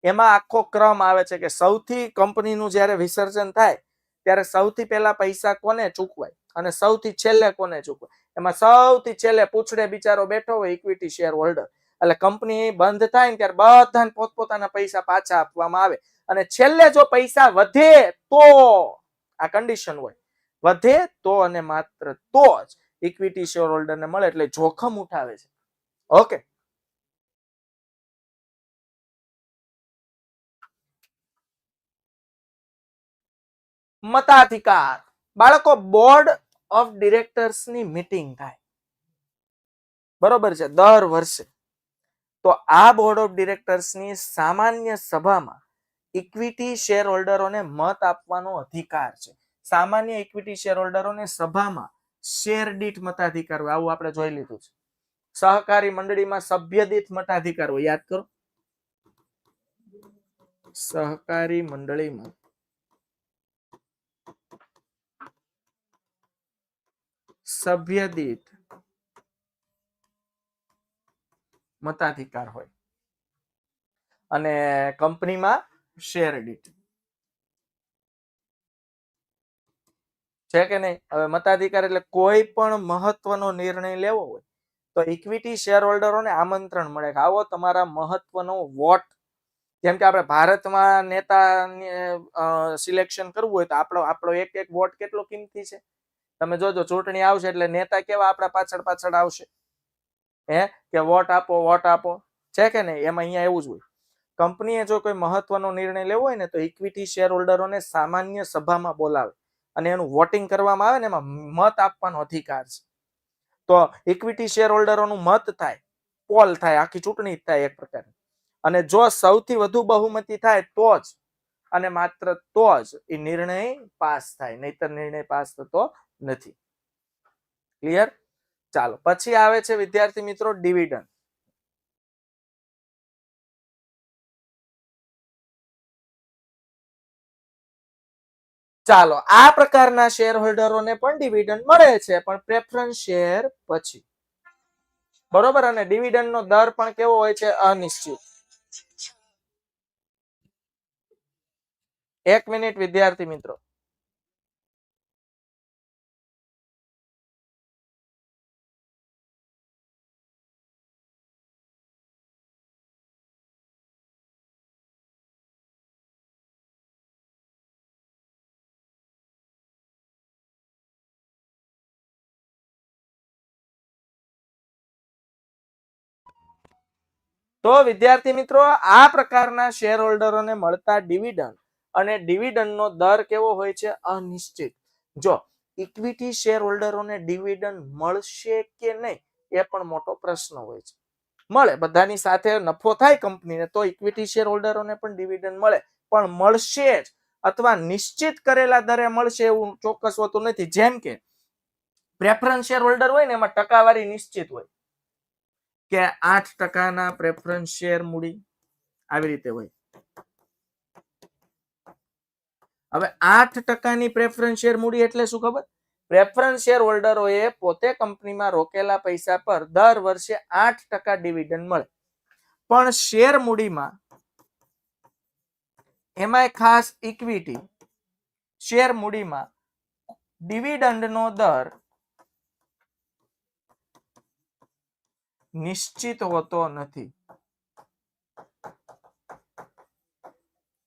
એમાં આખો ક્રમ આવે છે કે સૌથી કંપનીનું જ્યારે વિસર્જન થાય ત્યારે સૌથી પહેલા પૈસા કોને ચૂકવાય અને સૌથી છેલ્લે કોને ચૂકવાય. એમાં સૌથી છેલ્લે પૂછડે બિચારો બેઠો હોય ઇક્વિટી શેર હોલ્ડર. એટલે કંપની બંધ થાય ને ત્યારે બધાને પોતપોતાના પૈસા પાછા આપવામાં આવે, અને છેલ્લે જો પૈસા વધે તો, આ કન્ડિશન હોય, વધે તો અને માત્ર તો જ ઇક્વિટી શેર હોલ્ડરને મળે, એટલે જોખમ ઉઠાવે છે. ઓકે, મતાધિકાર. બાળકો બોર્ડ ઓફ ડિરેક્ટર્સ ની મીટિંગ થાય, બરોબર છે, દર વર્ષે. તો આ બોર્ડ ઓફ ડિરેક્ટર્સ ની સામાન્ય સભામાં ઇક્વિટી શેર હોલ્ડરોને મત આપવાનો અધિકાર છે. સામાન્ય ઇક્વિટી શેર હોલ્ડરોને સભામાં શેર દીઠ મતાધિકાર હોય, આવું આપણે જોઈ લીધું છે. સહકારી મંડળીમાં સભ્ય દીઠ મતાધિકાર હોય, યાદ કરો. સહકારી મંડળીમાં સભ્ય દીઠ મતાધિકાર હોય અને કંપનીમાં શેર દીઠ છે કે નહીં. હવે મતાધિકાર એટલે કોઈ પણ મહત્વનો નિર્ણય લેવો હોય તો ઇક્વિટી શેર હોલ્ડરોને આમંત્રણ મળે કે આવો તમારા મહત્વનો વોટ. જેમ કે આપણે ભારતમાં નેતા સિલેક્શન કરવું હોય તો આપણો એક એક વોટ કેટલો કિંમતી છે. તમે જોજો ચૂંટણી આવશે એટલે નેતા કેવા આપણા પાછળ પાછળ આવશે, કે વોટ આપો વોટ આપો, છે કે નહીં. એમાં અહીંયા એવું જ હોય. કંપનીએ જો કોઈ મહત્વનો નિર્ણય લેવો હોય ને તો ઇક્વિટી શેર હોલ્ડરોને સામાન્ય સભામાં બોલાવે અને એનું વોટિંગ કરવામાં આવે ને એમાં મત આપવાનો અધિકાર છે. તો ઇક્વિટી શેર હોલ્ડરોનું મત થાય, પોલ થાય, આખી ચૂંટણી થાય એક પ્રકારની. અને જો સૌથી વધુ બહુમતી થાય તો જ અને માત્ર તો જ એ નિર્ણય પાસ થાય, નહીતર નિર્ણય પાસ થતો નથી. ક્લિયર? ચાલો, પછી આવે છે વિદ્યાર્થી મિત્રો ડિવિડન્ડ. ચાલો, આ પ્રકારના શેર હોલ્ડરોને પણ ડિવિડન્ડ મળે છે, પણ પ્રેફરન્સ શેર પછી, બરોબર. અને ડિવિડન્ડ નો દર પણ કેવો હોય છે? અનિશ્ચિત. એક મિનિટ વિદ્યાર્થી મિત્રો. તો વિદ્યાર્થી મિત્રો, આ પ્રકારના શેર હોલ્ડરોને મળતા ડિવિડન્ડ અને ડિવિડન્ડનો દર કેવો હોય છે? અનિશ્ચિત. જો ઇક્વિટી શેર હોલ્ડરોને ડિવિડન્ડ મળશે કે નહીં એ પણ મોટો પ્રશ્ન હોય છે. મળે, બધાની સાથે નફો થાય કંપનીને તો ઇક્વિટી શેર હોલ્ડરોને પણ ડિવિડન્ડ મળે, પણ મળશે જ અથવા નિશ્ચિત કરેલા દરે મળશે એવું ચોક્કસ હોતું નથી. જેમ કે પ્રેફરન્સ શેર હોલ્ડર હોય ને એમાં ટકાવારી નિશ્ચિત હોય કે 8% પ્રેફરન્સ શેર મૂડી, આવી રીતે હોય. હવે 8% પ્રેફરન્સ શેર મૂડી એટલે શું ખબર? પ્રેફરન્સ શેર હોલ્ડરોએ પોતે કંપનીમાં રોકેલા પૈસા પર દર વર્ષે 8% ડિવિડન્ડ મળે. પણ શેર મૂડીમાં એમાંય ખાસ ઇક્વિટી શેર મૂડીમાં ડિવિડન્ડનો દર નિશ્ચિત હોતો નથી.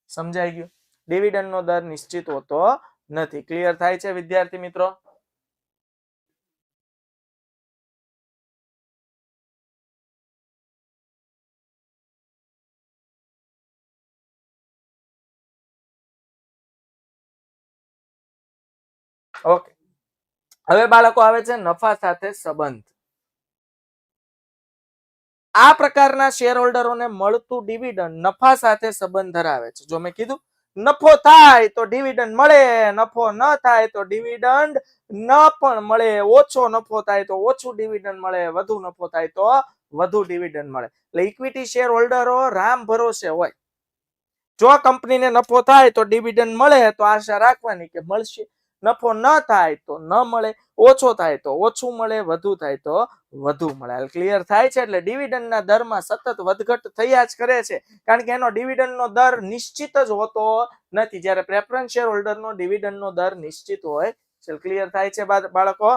સમજાઈ ગયું? ડિવિડન્ડનો દર નિશ્ચિત હોતો નથી. ક્લિયર થાય છે વિદ્યાર્થી મિત્રો? ઓકે. હવે બાળકો આવે છે નફા સાથે સંબંધ. આ પ્રકારના શેર હોલ્ડરોને મળતું ડિવિડન્ડ નફા સાથે સંબંધ ધરાવે છે. જો મેં કીધું નફો થાય તો ડિવિડન્ડ મળે, નફો ન થાય તો ડિવિડન્ડ ન પણ મળે, ઓછો નફો થાય તો ઓછું ડિવિડન્ડ મળે, વધુ નફો થાય તો વધુ ડિવિડન્ડ મળે. એટલે ઇક્વિટી શેર હોલ્ડરો રામ ભરોસે હોય. જો કંપનીને નફો થાય તો ડિવિડન્ડ મળે તો આશા રાખવાની કે મળશે, નફો ન થાય તો ન મળે, ઓછો થાય તો ઓછું મળે, વધુ થાય તો વધુ મળે. ક્લિયર થાય છે? એટલે ડિવિડન્ડના દરમાં સતત વધઘટ થયા જ કરે છે, કારણ કે એનો ડિવિડન્ડનો દર નિશ્ચિત જ હોતો નથી, જ્યારે પ્રેફરન્સ શેર હોલ્ડરનો ડિવિડન્ડનો દર નિશ્ચિત હોય છે. ક્લિયર થાય છે બાળકો?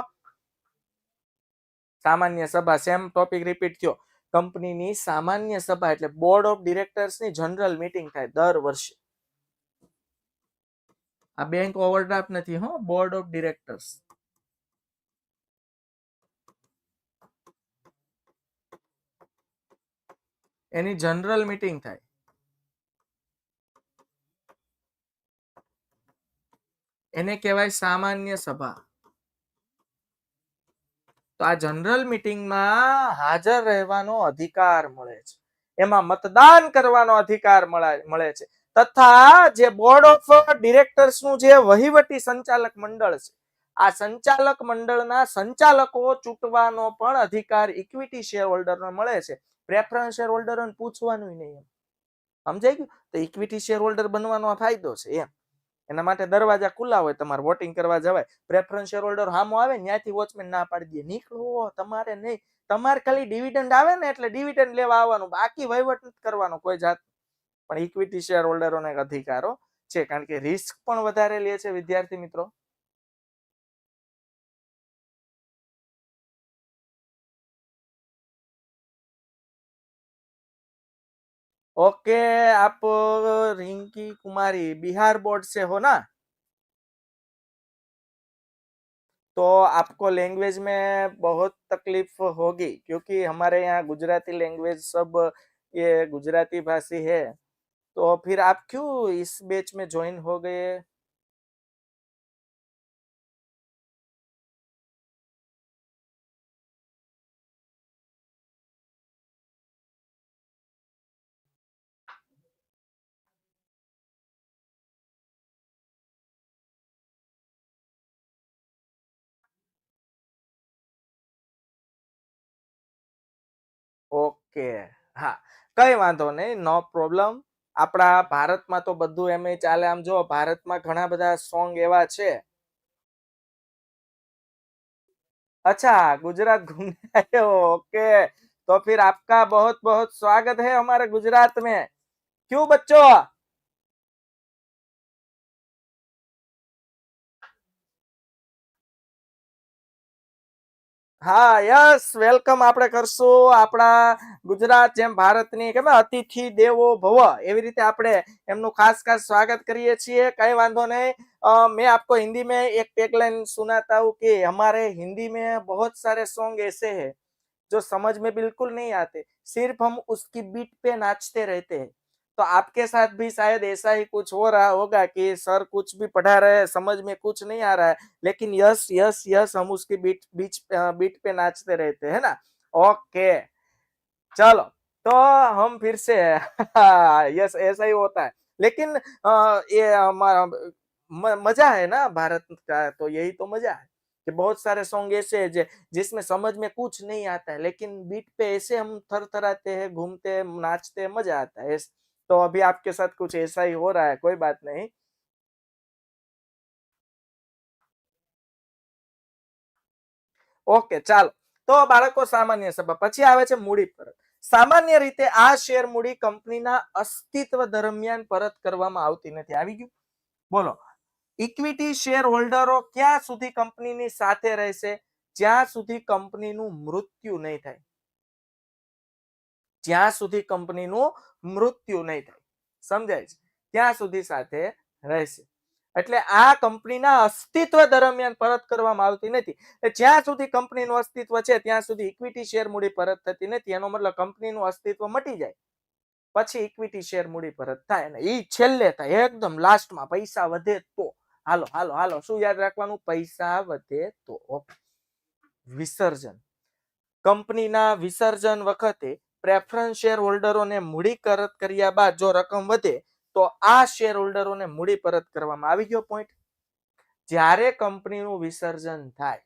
સામાન્ય સભા, સેમ ટોપિક રિપીટ થયો. કંપનીની સામાન્ય સભા એટલે બોર્ડ ઓફ ડિરેક્ટર્સની જનરલ મીટિંગ થાય દર વર્ષે. આ બેંક ઓવરડ્રાફ્ટ નથી હો, board of directors. Any general meeting થાય. એને કહેવાય સામાન્ય સભા. તો આ જનરલ મીટિંગમાં હાજર રહેવાનો અધિકાર મળે છે, એમાં મતદાન કરવાનો અધિકાર મળે છે, તથા જે બોર્ડ ઓફ ડિરેક્ટર્સ નું જે વહીવટી સંચાલક મંડળ છે, આ સંચાલક મંડળના સંચાલકો ચૂંટવાનો પણ અધિકાર ઇક્વિટી શેર હોલ્ડરને મળે છે. પ્રેફરન્સ શેર હોલ્ડરોને પૂછવાનું નહીં. સમજાઈ ગયું? તો ઇક્વિટી શેર હોલ્ડર બનવાનો આ ફાયદો છે એમ. એના માટે દરવાજા ખુલ્લા હોય, તમારે વોટિંગ કરવા જવાય. પ્રેફરન્સ શેર હોલ્ડર સામો આવે ને ત્યાંથી વોચમેન ના પાડી દે, નીકળો, તમારે નહીં. તમારે ખાલી ડિવિડન્ડ આવે ને એટલે ડિવિડન્ડ લેવા આવવાનું, બાકી વહીવટ નથી કરવાનો કોઈ જાત. પણ ઇક્વિટી શેર હોલ્ડરોને અધિકારો છે, કારણ કે રિસ્ક પણ વધારે લે છે વિદ્યાર્થી મિત્રો. ओके, आप रिंकी कुमारी बिहार बोर्ड से हो ना? तो आपको लैंग्वेज में बहुत तकलीफ होगी, क्योंकि हमारे यहाँ गुजराती लैंग्वेज सब ये गुजराती भाषी है. तो फिर आप क्यों इस बैच में ज्वाइन हो गए? ઓકે, હા, કઈ વાંધો નહીં, નો પ્રોબ્લેમ. આપણા ભારતમાં તો બધું એમ ચાલે. આમ જો, ભારતમાં ઘણા બધા સોંગ એવા છે. अच्छा, गुजरात घूमने आए हो? ओके, तो फिर आपका बहुत बहुत स्वागत है हमारे गुजरात में. क्यों बच्चों? હા, યસ, વેલકમ આપણે કરશું. આપણા ગુજરાત જેમ ભારતની કેમ અતિથિ દેવો ભવ, એવી રીતે આપણે એમનું ખાસ ખાસ સ્વાગત કરીએ છીએ. કઈ વાંધો નહીં. मैं आपको हिंदी में एक टैगलाइन सुनाता हूँ कि हमारे हिंदी में बहुत सारे सॉन्ग ऐसे हैं जो समझ में बिल्कुल नहीं आते, सिर्फ हम उसकी बीट पे नाचते रहते हैं. तो आपके साथ भी शायद ऐसा ही कुछ हो रहा होगा कि सर कुछ भी पढ़ा रहे हैं, समझ में कुछ नहीं आ रहा है, लेकिन यस यस यस हम उसकी बीट पे नाचते रहते हैं ना. ओके, चलो, तो हम फिर से यस, ऐसा ही होता है. लेकिन ये हमारा मजा है ना भारत का, तो यही तो मजा है कि बहुत सारे सॉन्ग ऐसे हैं जिसमें समझ में कुछ नहीं आता है, लेकिन बीट पे ऐसे हम थरथराते हैं, घूमते हैं, नाचते हैं, मजा आता है. तो अभी आपके साथ कुछ ऐसा ही हो रहा है, कोई बात नहीं. ઓકે, ચાલો. તો બાળકો, સામાન્ય સભા પછી આવે છે મૂડી પરત. સામાન્ય રીતે આ શેર મૂડી કંપનીના અસ્તિત્વ દરમિયાન પરત કરવામાં આવતી નથી. આવી ગયું? બોલો, ઇક્વિટી શેર હોલ્ડરો ક્યાં સુધી કંપનીની સાથે રહેશે? જ્યાં સુધી કંપનીનું મૃત્યુ નહીં થાય. જ્યાં સુધી કંપનીનું મૃત્યુ નહીં થાય, સમજાય છે? ત્યાં સુધી સાથે રહેશે. એટલે આ કંપનીના અસ્તિત્વ દરમિયાન પરત કરવામાં આવતી નથી. જ્યાં સુધી કંપનીનું અસ્તિત્વ છે ત્યાં સુધી ઇક્વિટી શેર મૂડી પરત થતી નથી. એનો મતલબ કંપનીનું અસ્તિત્વ મટી જાય પછી ઇક્વિટી શેર મૂડી પરત થાય, અને એ છેલ્લે થાય, એકદમ લાસ્ટમાં. પૈસા વધે તો. હાલો હાલો હાલો, શું યાદ રાખવાનું? પૈસા વધે તો. વિસર્જન. કંપનીના વિસર્જન વખતે પ્રેફરન્સ શેર હોલ્ડરોને મૂડી પરત કર્યા બાદ જો રકમ વધે તો આ શેર હોલ્ડરોને મૂડી પરત કરવામાં. આવી ગયો પોઈન્ટ. જ્યારે કંપનીનું વિસર્જન થાય,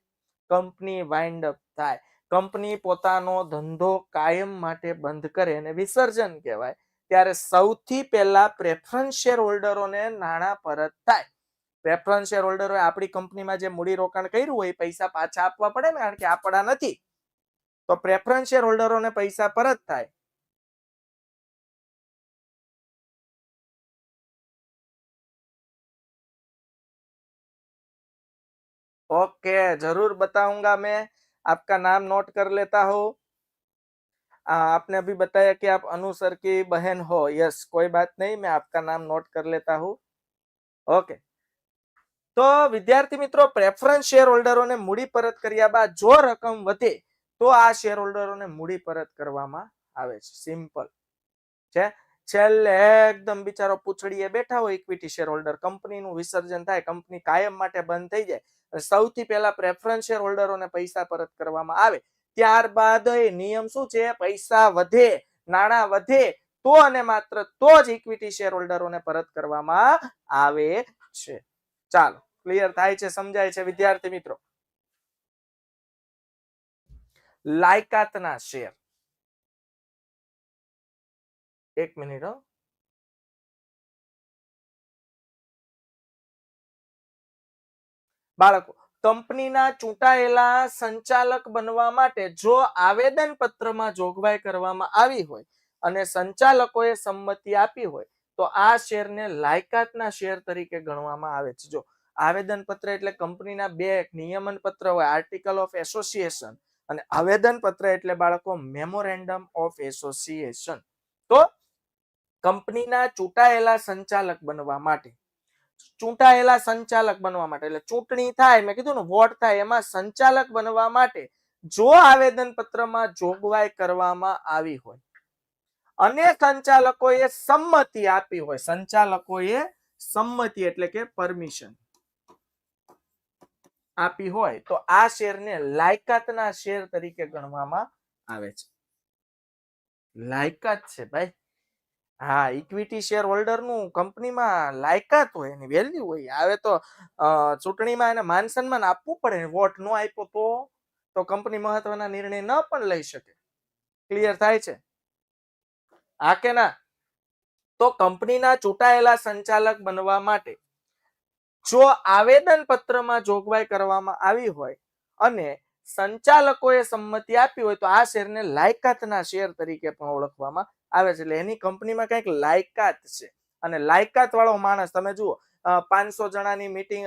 કંપની વાઇન્ડ અપ થાય, કંપની પોતાનો ધંધો કાયમ માટે બંધ કરે અને વિસર્જન કહેવાય, ત્યારે સૌથી પહેલા પ્રેફરન્સ શેર હોલ્ડરોને નાણાં પરત થાય. પ્રેફરન્સ શેર હોલ્ડરોએ આપણી કંપનીમાં જે મૂડી રોકાણ કર્યું હોય એ પૈસા પાછા આપવા પડે ને, કારણ કે આપણા નથી. તો પ્રેફરન્સ શેર હોલ્ડરોને પૈસા પરત થાય. ओके, जरूर बताऊंगा मैं. आपका नाम नोट कर लेता हूँ. आपने अभी बताया कि आप अनुसर की बहन हो. यस, कोई बात नहीं, मैं आपका नाम नोट कर लेता हूँ. ओके, તો વિદ્યાર્થી મિત્રો, પ્રેફરન્સ શેર હોલ્ડરોને મૂડી પરત કર્યા બાદ જો રકમ વધે તો આ શેર હોલ્ડરોને મૂડી પરત કરવામાં આવે છે. સિમ્પલ છે. છેલ્લે એકદમ બિચારો પૂછડીએ બેઠા હોય ઇક્વિટી શેર હોલ્ડર, કંપનીનું વિસર્જન થાય, કંપની કાયમ માટે બંધ થઈ જાય, સૌથી પહેલા પ્રેફરન્સ શેર હોલ્ડરોને પૈસા પરત કરવામાં આવે. ત્યારબાદ એ નિયમ શું છે, પૈસા વધે, નાણાં વધે તો અને માત્ર તો જ ઇક્વિટી શેર હોલ્ડરોને પરત કરવામાં આવે છે. ચાલો, ક્લિયર થાય છે, સમજાય છે વિદ્યાર્થી મિત્રો? લાયકાતના શેર, એક મિનિટ હો. બાળકો, કંપનીના ચૂંટાયેલા સંચાલક બનવા માટે જો આવેદન પત્રમાં જોગવાઈ કરવામાં આવી હોય અને સંચાલકોએ સંમતિ આપી હોય તો આ શેરને લાયકાતના શેર તરીકે ગણવામાં આવે છે. જો આવેદન પત્ર એટલે કંપનીના બે નિયમન પત્ર હોય, આર્ટિકલ ઓફ એસોસિએશન, અને આવેદન પત્ર એટલે બાળકો મેમોરેન્ડમ ઓફ એસોસિએશન. તો કંપનીના ચૂંટાયેલા સંચાલક બનવા માટે, ચૂંટાયેલા સંચાલક બનવા માટે એટલે ચૂંટણી થાય, મેં કીધું ને વોટ થાય, એમાં સંચાલક બનવા માટે જો આવેદન પત્રમાં જોગવાઈ કરવામાં આવી હોય અને સંચાલકોએ સંમતિ આપી હોય, સંચાલકોએ સંમતિ એટલે કે પરમિશન આપી હોય તો આ શેરને લાયકાતના શેર તરીકે ગણવામાં આવે છે. લાયકાત છે ભાઈ. હા, ઇક્વિટી શેર હોલ્ડર નું કંપનીમાં લાયકાત હોય, એની વેલ્યુ હોય. હવે તો ચૂંટણીમાં એને માન સન્માન આપવું પડે, વોટ નો આપ્યો તો કંપની મહત્વના નિર્ણય ન પણ લઈ શકે. ક્લિયર થાય છે? હા કે ના? તો કંપનીના ચૂંટાયેલા સંચાલક બનવા માટે જો આવેદન પત્રમાં જોગવાઈ કરવામાં આવી હોય અને સંચાલકોએ સંમતિ આપી હોય તો આ શેરને લાયકાતના શેર તરીકે પણ ઓળખવામાં આવે છે. એટલે એની કંપનીમાં કંઈક લાયકાત છે, અને લાયકાત વાળો માણસ, તમે જુઓ 500 જણાની મીટિંગ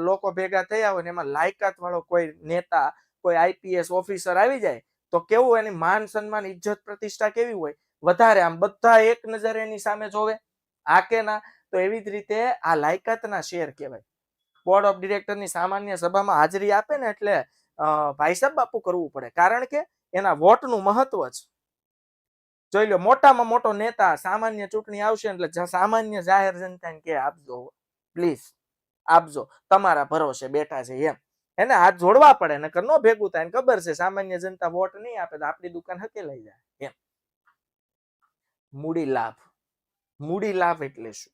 લોકો ભેગા થયા હોય ને એમાં લાયકાત વાળો કોઈ નેતા, કોઈ આઈપીએસ ઓફિસર આવી જાય તો કેવું એની માન સન્માન, ઇજ્જત, પ્રતિષ્ઠા કેવી હોય? વધારે. આમ બધા એક નજરે એની સામે જોવે. આ કે ના? તો એવી જ રીતે આ લાયકાતના શેર કહેવાય. બોર્ડ ઓફ ડિરેક્ટરની સામાન્ય સભામાં હાજરી આપે ને એટલે ભાઈ સાહેબ બાપુ કરવું પડે, કારણ કે એના વોટનું મહત્વ છે. જોઈ લો, મોટામાં મોટો નેતા સામાન્ય ચૂંટણી આવશે એટલે સામાન્ય જાહેર જનતાને કે આપજો, પ્લીઝ આપજો, તમારા ભરોસે બેઠા છે એમ. એને હાથ જોડવા પડે, નકર નો ભેગું થાય. ખબર છે સામાન્ય જનતા વોટ નહીં આપે તો આપણી દુકાન હકેલાઈ જાય એમ. મૂડી લાભ. મૂડી લાભ એટલે શું?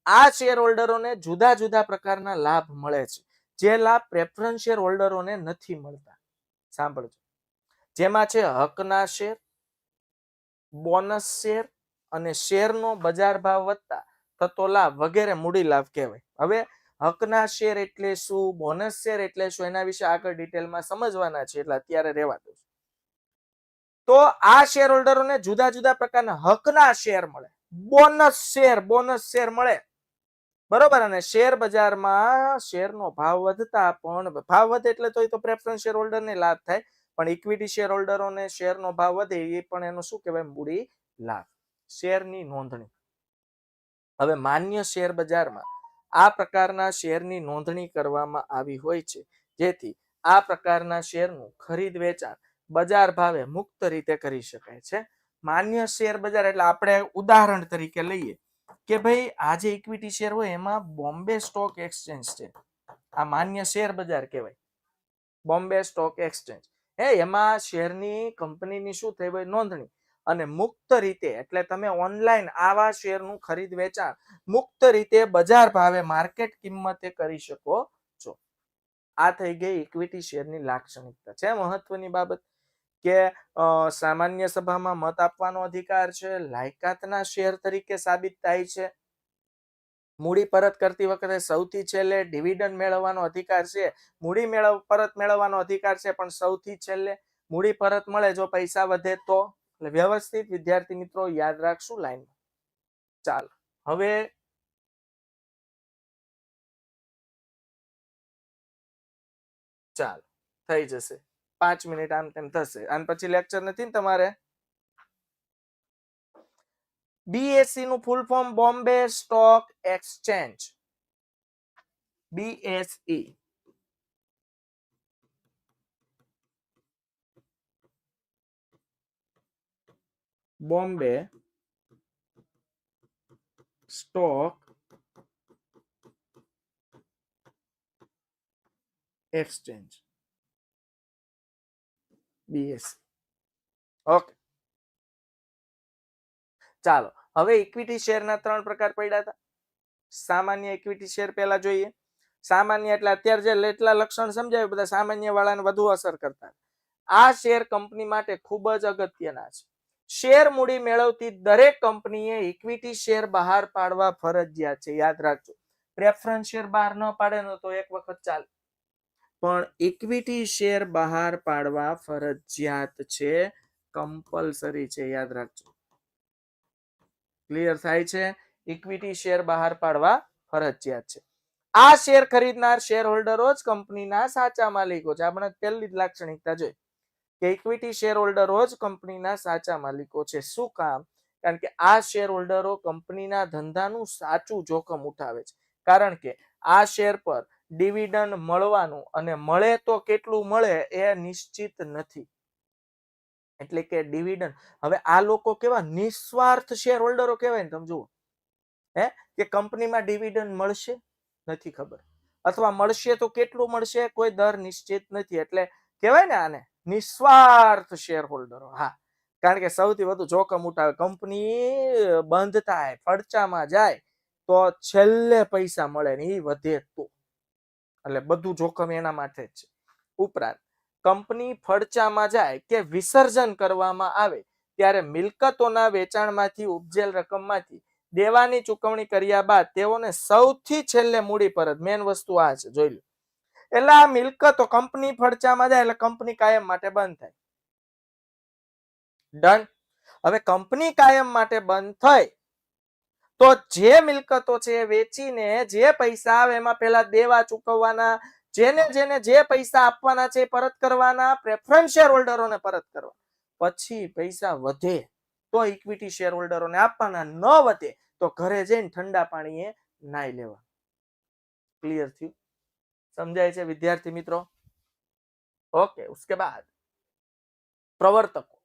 આ શેર હોલ્ડરોને જુદા જુદા પ્રકારના લાભ મળે છે, જે લાભ પ્રેફરન્સ શેર હોલ્ડરોને નથી મળતા. સાંભળજો. જેમાં છે હકના શેર, બોનસ શેર અને શેરનો બજાર ભાવ વધતા થતો લાભ વગેરે મૂડી લાભ કહેવાય. હવે હકના શેર એટલે શું, બોનસ શેર એટલે શું, એના વિશે આગળ ડિટેલમાં સમજવાના છે, એટલે અત્યારે રહેવા દો. તો આ શેર હોલ્ડરોને જુદા જુદા પ્રકારના હકના શેર મળે, બોનસ શેર મળે, બરોબર. અને શેર બજારમાં શેરનો ભાવ વધતા પણ, ભાવ વધે એટલે તો પ્રેફરન્સ શેર હોલ્ડરને લાભ થાય, પણ ઇક્વિટી શેર હોલ્ડરોને શેરનો ભાવ વધે એ પણ એનો શું કહેવાય? મૂડી લાભ. શેરની નોંધણી. હવે માન્ય શેર બજારમાં આ પ્રકારના શેરની નોંધણી કરવામાં આવી હોય છે, જેથી આ પ્રકારના શેરનું ખરીદ વેચાણ બજાર ભાવે મુક્ત રીતે કરી શકાય છે. માન્ય શેર બજાર એટલે આપણે ઉદાહરણ તરીકે લઈએ કે ભાઈ આ જે ઇક્વિટી શેર હોય એમાં બોમ્બે સ્ટોક એક્સચેન્જ છે, આ માન્ય શેર બજાર કહેવાય, બોમ્બે સ્ટોક એક્સચેન્જ. એમાં શેરની કંપનીની શું થઈ હોય? નોંધણી. અને મુક્ત રીતે એટલે તમે ઓનલાઈન આવા શેરનું ખરીદ વેચાણ મુક્ત રીતે બજાર ભાવે માર્કેટ કિંમતે કરી શકો છો. આ થઈ ગઈ ઇક્વિટી શેરની લાક્ષણિકતા. છે મહત્વની બાબત કે સામાન્ય સભામાં મત આપવાનો અધિકાર છે, લાયકાતના શેર તરીકે સાબિત થાય છે, મૂડી પરત કરતી વખતે સૌથી છેલ્લે ડિવિડન્ડ મેળવવાનો અધિકાર છે, મૂડી પરત મેળવવાનો અધિકાર છે, પણ સૌથી છેલ્લે મૂડી પરત મળે જો પૈસા વધે તો. એટલે વ્યવસ્થિત વિદ્યાર્થી મિત્રો યાદ રાખશું લાઈન. ચાલો હવે ચાલો થઈ જશે, 5 મિનિટ આમ તેમ થશે, અને પછી લેક્ચર નથી ને તમારે. બીએસસી નું full form Bombay stock exchange. BSE Bombay stock exchange, BSE. Okay, ચાલો હવે ઇક્વિટી શેરના 3 પ્રકાર પડ્યા હતા. સામાન્ય ઇક્વિટી શેર પહેલા જોઈએ. સામાન્ય એટલે અત્યારે જે એટલા લક્ષણ સમજાય બધા સામાન્ય વાળાને વધુ અસર કરતા. આ શેર કંપની માટે ખૂબ જ અગત્યના છે. શેર મૂડી મેળવતી દરેક કંપનીએ ઇક્વિટી શેર બહાર પાડવા ફરજિયાત છે. યાદ રાખજો, પ્રેફરન્સ શેર બહાર ન પાડે ને તો એક વખત ચાલે, પણ ઇક્વિટી શેર બહાર પાડવા ફરજિયાત છે, કમ્પલસરી છે. યાદ રાખજો. ક્લિયર થાય છે? ઇક્વિટી શેર બહાર પાડવા ફરજિયાત છે. આ શેર ખરીદનાર શેર હોલ્ડરો જ કંપનીના સાચા માલિકો છે. આપણે પહેલી જ લાક્ષણિકતા જોઈ કે ઇક્વિટી શેર હોલ્ડરો જ કંપનીના સાચા માલિકો છે. શું કામ? કારણ કે આ શેર હોલ્ડરો કંપનીના ધંધાનું સાચું જોખમ ઉઠાવે છે. કારણ કે આ શેર પર ડિવિડન્ડ મળવાનું અને મળે તો કેટલું મળે એ નિશ્ચિત નથી. એટલે કે ડિવિડન્ડ, હવે આ લોકો કેવા નિસ્વાર્થ શેર હોલ્ડરો કહેવાય ને, તમે જુઓ કે કંપનીમાં ડિવિડન્ડ મળશે નથી ખબર, અથવા મળશે તો કેટલું મળશે કોઈ દર નિશ્ચિત નથી. એટલે કહેવાય ને આને નિસ્વાર્થ શેર હોલ્ડરો. હા, કારણ કે સૌથી વધુ જોખમ ઉઠાવે. કંપની બંધ થાય, ફડચામાં જાય તો છેલ્લે પૈસા મળે ને એ વધે તો, એટલે બધું જોખમ એના માટે જ છે. ઉપરાંત કંપની ફડચામાં જાય કે વિસર્જન કરવામાં આવે ત્યારે મિલકતોના વેચાણમાંથી ઉપજેલ રકમમાંથી દેવાની ચૂકવણી કર્યા બાદ તેઓને સૌથી છેલ્લે મૂડી પરત, મેન વસ્તુ આ છે, જોઈ લો. એટલે આ મિલકતો કંપની ફડચામાં જાય એટલે કંપની કાયમ માટે બંધ થાય. ડન. હવે કંપની કાયમ માટે બંધ થઈ તો જે મિલકતો છે એ વેચીને જે પૈસા આવે એમાં પેલા દેવા ચૂકવવાના, જેને જેને જે પૈસા આપવાના છે પરત કરવાના, પ્રેફરન્સ શેર હોલ્ડરોને પરત કરવા. પછી પૈસા વધે તો ઇક્વિટી શેર હોલ્ડરોને આપવાના, ન વધે તો ઘરે જઈને ઠંડા પાણીએ નાઈ લેવા. ક્લિયર થયું? સમજાય છે વિદ્યાર્થી મિત્રો? ઓકે. ઉસકે બાદ પ્રવર્તકો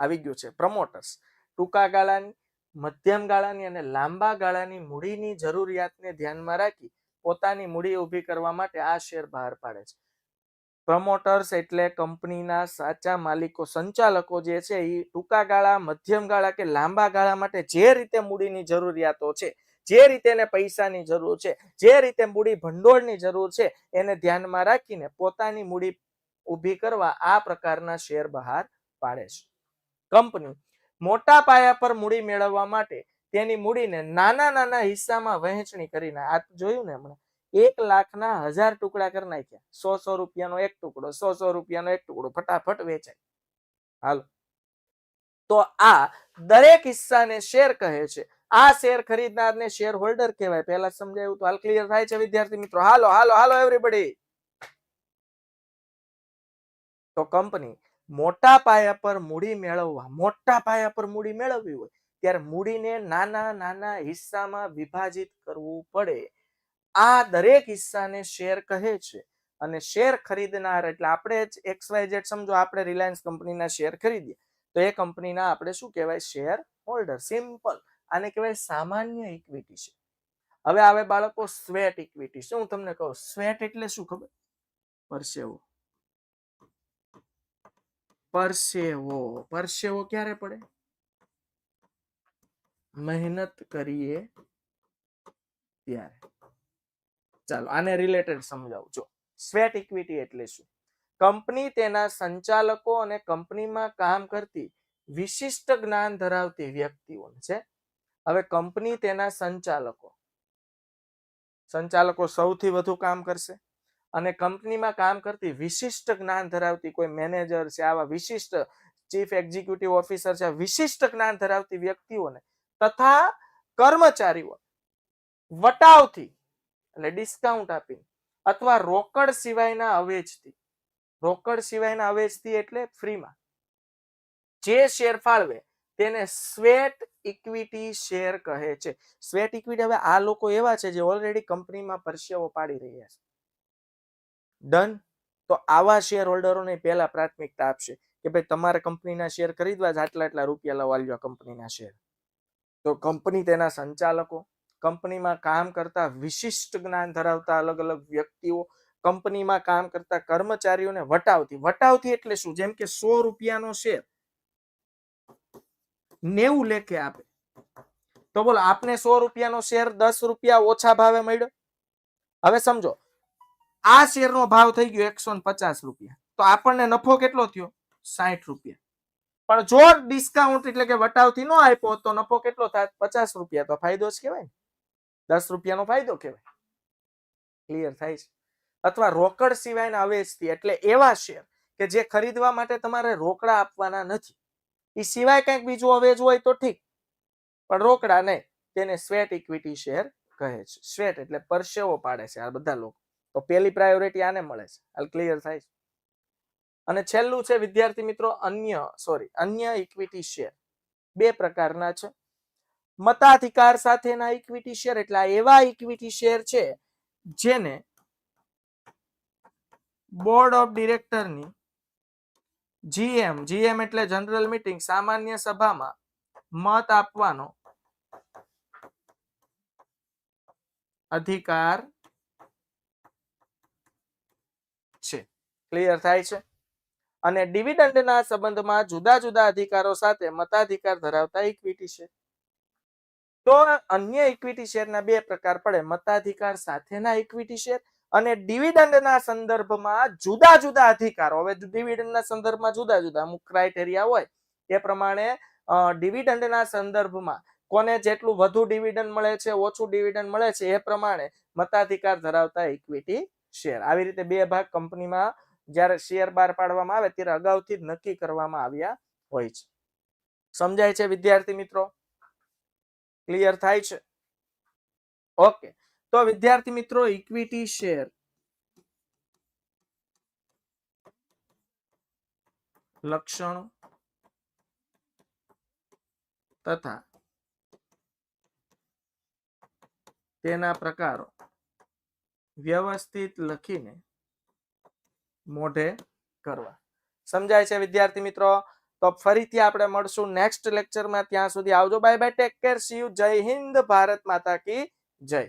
આવી ગયું છે, પ્રમોટર્સ. ટૂંકા ગાળાની, મધ્યમ ગાળાની અને લાંબા ગાળાની મૂડીની જરૂરિયાતને ધ્યાનમાં રાખી પોતાની મૂડી ઊભી કરવા માટે આ શેર બહાર પાડે છે. પ્રમોટર્સ એટલે કંપનીના સાચા માલિકો, સંચાલકો જે છે એ ટૂંકા ગાળા, મધ્યમ ગાળા કે લાંબા ગાળા માટે જે રીતે મૂડીની જરૂરિયાતો છે, જે રીતે એને પૈસાની જરૂર છે, જે રીતે મૂડી ભંડોળની જરૂર છે, એને ધ્યાનમાં રાખીને પોતાની મૂડી ઊભી કરવા આ પ્રકારના શેર બહાર પાડે છે. કંપની મોટા પાયા પર મૂડી મેળવવા માટે તેની મૂડીને નાના નાના હિસ્સામાં વહેંચણી કરીને, આ જોયું ને હમણાં, 1 લાખના 1000 ટુકડા કરી નાખ્યા. 100 રૂપિયાનો એક ટુકડો, 100 રૂપિયાનો એક ટુકડો, ફટાફટ વેચાય. હાલો, તો આ દરેક હિસ્સાને શેર કહે છે. આ શેર ખરીદનારને શેર હોલ્ડર કહેવાય. પહેલા સમજાયું તો હાલ ક્લિયર થાય છે વિદ્યાર્થી મિત્રો? હાલો હાલો હાલો એવરીબડી. તો કંપની મોટા પાયા પર મૂડી મેળવવા, મોટા પાયા પર મૂડી મેળવવી હોય ત્યારે મૂડીને નાના નાના હિસ્સામાં વિભાજિત કરવું પડે. આ દરેક હિસ્સાને શેર કહે છે. અને શેર ખરીદનાર એટલે આપણે જ XYZ સમજો, આપણે રિલાયન્સ કંપનીના શેર ખરીદીએ તો એ કંપનીના આપણે શું કહેવાય? Share holder. સિમ્પલ. આને કહેવાય સામાન્ય ઇક્વિટી છે. હવે આવે બાળકો સ્વેટ ઇક્વિટી. શું હું તમને કહું, સ્વેટ એટલે શું ખબર? પરસેવો. પરસેવો. પરસેવો ક્યારે પડે? મહેનત કરીએ ત્યારે. ચાલો આને રિલેટેડ સમજાવું. જો સ્વેટ ઇક્વિટી એટલે શું? કંપની તેના સંચાલકો અને કંપનીમાં કામ કરતી વિશિષ્ટ જ્ઞાન ધરાવતી વ્યક્તિઓને છે. હવે કંપની તેના સંચાલકો સૌથી વધુ કામ કરશે, અને કંપનીમાં કામ કરતી વિશિષ્ટ જ્ઞાન ધરાવતી કોઈ મેનેજર છે, આવા વિશિષ્ટ ચીફ એક્ઝિક્યુટિવ ઓફિસર છે, વિશિષ્ટ જ્ઞાન ધરાવતી વ્યક્તિઓને તથા કર્મચારીઓ વટાવથી એટલે ડિસ્કાઉન્ટ આપી અથવા રોકડ સિવાયના અવેજથી, રોકડ સિવાયના અવેજથી એટલે ફ્રીમાં જે શેર ફાળવે તેને સ્વેટ ઇક્વિટી શેર કહે છે. Sweat equity. હવે આ લોકો એવા છે જે ઓલરેડી કંપનીમાં પરસેવો પાડી રહ્યા છે. ડન. તો આવા શેર હોલ્ડરોને પહેલા પ્રાથમિકતા આપશે કે ભાઈ તમારે કંપનીના શેર ખરીદવા જ આટલા આટલા રૂપિયા લવા લ્યો કંપનીના શેર. તો કંપની તેના સંચાલકો, કંપનીમાં કામ કરતા વિશિષ્ટ જ્ઞાન ધરાવતા અલગ અલગ વ્યક્તિઓ, કંપનીમાં કામ કરતા કર્મચારીઓને વટાવતી. વટાવતી એટલે શું? જેમ કે 100 રૂપિયાનો શેર 90 લેખે આપે, તો બોલો આપને 100 રૂપિયાનો શેર 10 રૂપિયા ઓછા ભાવે મળ્યો. હવે સમજો આ શેરનો ભાવ થઈ ગયો 150 રૂપિયા, તો આપણને નફો કેટલો થયો? 60 રૂપિયા. પણ જો ડિસ્કાઉન્ટ એટલે કે વટાવથી ન આપ્યો તો નફો કેટલો થાય? 50 રૂપિયા. તો ફાયદો જ કહેવાય ને, 10 રૂપિયાનો ફાયદો કહેવાય. ક્લિયર થાય છે? અથવા રોકડ સિવાયના અવેજથી એટલે એવા શેર કે જે ખરીદવા માટે તમારે રોકડા આપવાના નથી, એ સિવાય કંઈક બીજું અવેજ હોય તો ઠીક, પણ રોકડા નહીં, તેને સ્વેટ ઇક્વિટી શેર કહે છે. સ્વેટ એટલે પરસેવો પાડે છે આ બધા લોકો, તો પહેલી પ્રાયોરિટી આને મળે છે. હાલ ક્લિયર થાય છે? અને છેલ્લું છે વિદ્યાર્થી મિત્રો અન્ય ઇક્વિટી શેર. બે પ્રકારના છે. મતાધિકાર સાથેના ઇક્વિટી શેર એટલે એવા ઇક્વિટી શેર છે જેને બોર્ડ ઓફ ડિરેક્ટરની જીએમ એટલે જનરલ મીટિંગ, સામાન્ય સભામાં મત આપવાનો અધિકાર છે. ક્લિયર થાય છે? અને ડિવિડન્ડના સંબંધમાં જુદા જુદા અધિકારો સાથે મતાધિકાર ધરાવતા ઇક્વિટી શેર. તો અન્ય ઇક્વિટી શેરના બે પ્રકાર પડે: મતાધિકાર સાથેના ઇક્વિટી શેર અને ડિવિડન્ડના સંદર્ભમાં જુદા જુદા અધિકારો. હવે ડિવિડન્ડના સંદર્ભમાં જુદા જુદા અમુક ક્રાઇટેરિયા હોય, એ પ્રમાણે ડિવિડન્ડના સંદર્ભમાં કોને જેટલું વધુ ડિવિડન્ડ મળે છે, ઓછું ડિવિડન્ડ મળે છે, એ પ્રમાણે મતાધિકાર ધરાવતા ઇક્વિટી શેર. આવી રીતે બે ભાગ કંપનીમાં જ્યારે શેર બહાર પાડવામાં આવે ત્યારે અગાઉથી જ નક્કી કરવામાં આવ્યા હોય છે. સમજાય છે વિદ્યાર્થી મિત્રો? ક્લિયર થાય છે? ઓકે. તો વિદ્યાર્થી મિત્રો ઇક્વિટી શેર લક્ષણો તથા તેના પ્રકારો વ્યવસ્થિત લખીને મોઢે કરવા. સમજાય છે વિદ્યાર્થી મિત્રો? તો ફરીથી આપણે મળશું નેક્સ્ટ લેક્ચરમાં. ત્યાં સુધી આવજો. Bye bye, take care, C you. જય હિન્દ, ભારત માતા કી જય.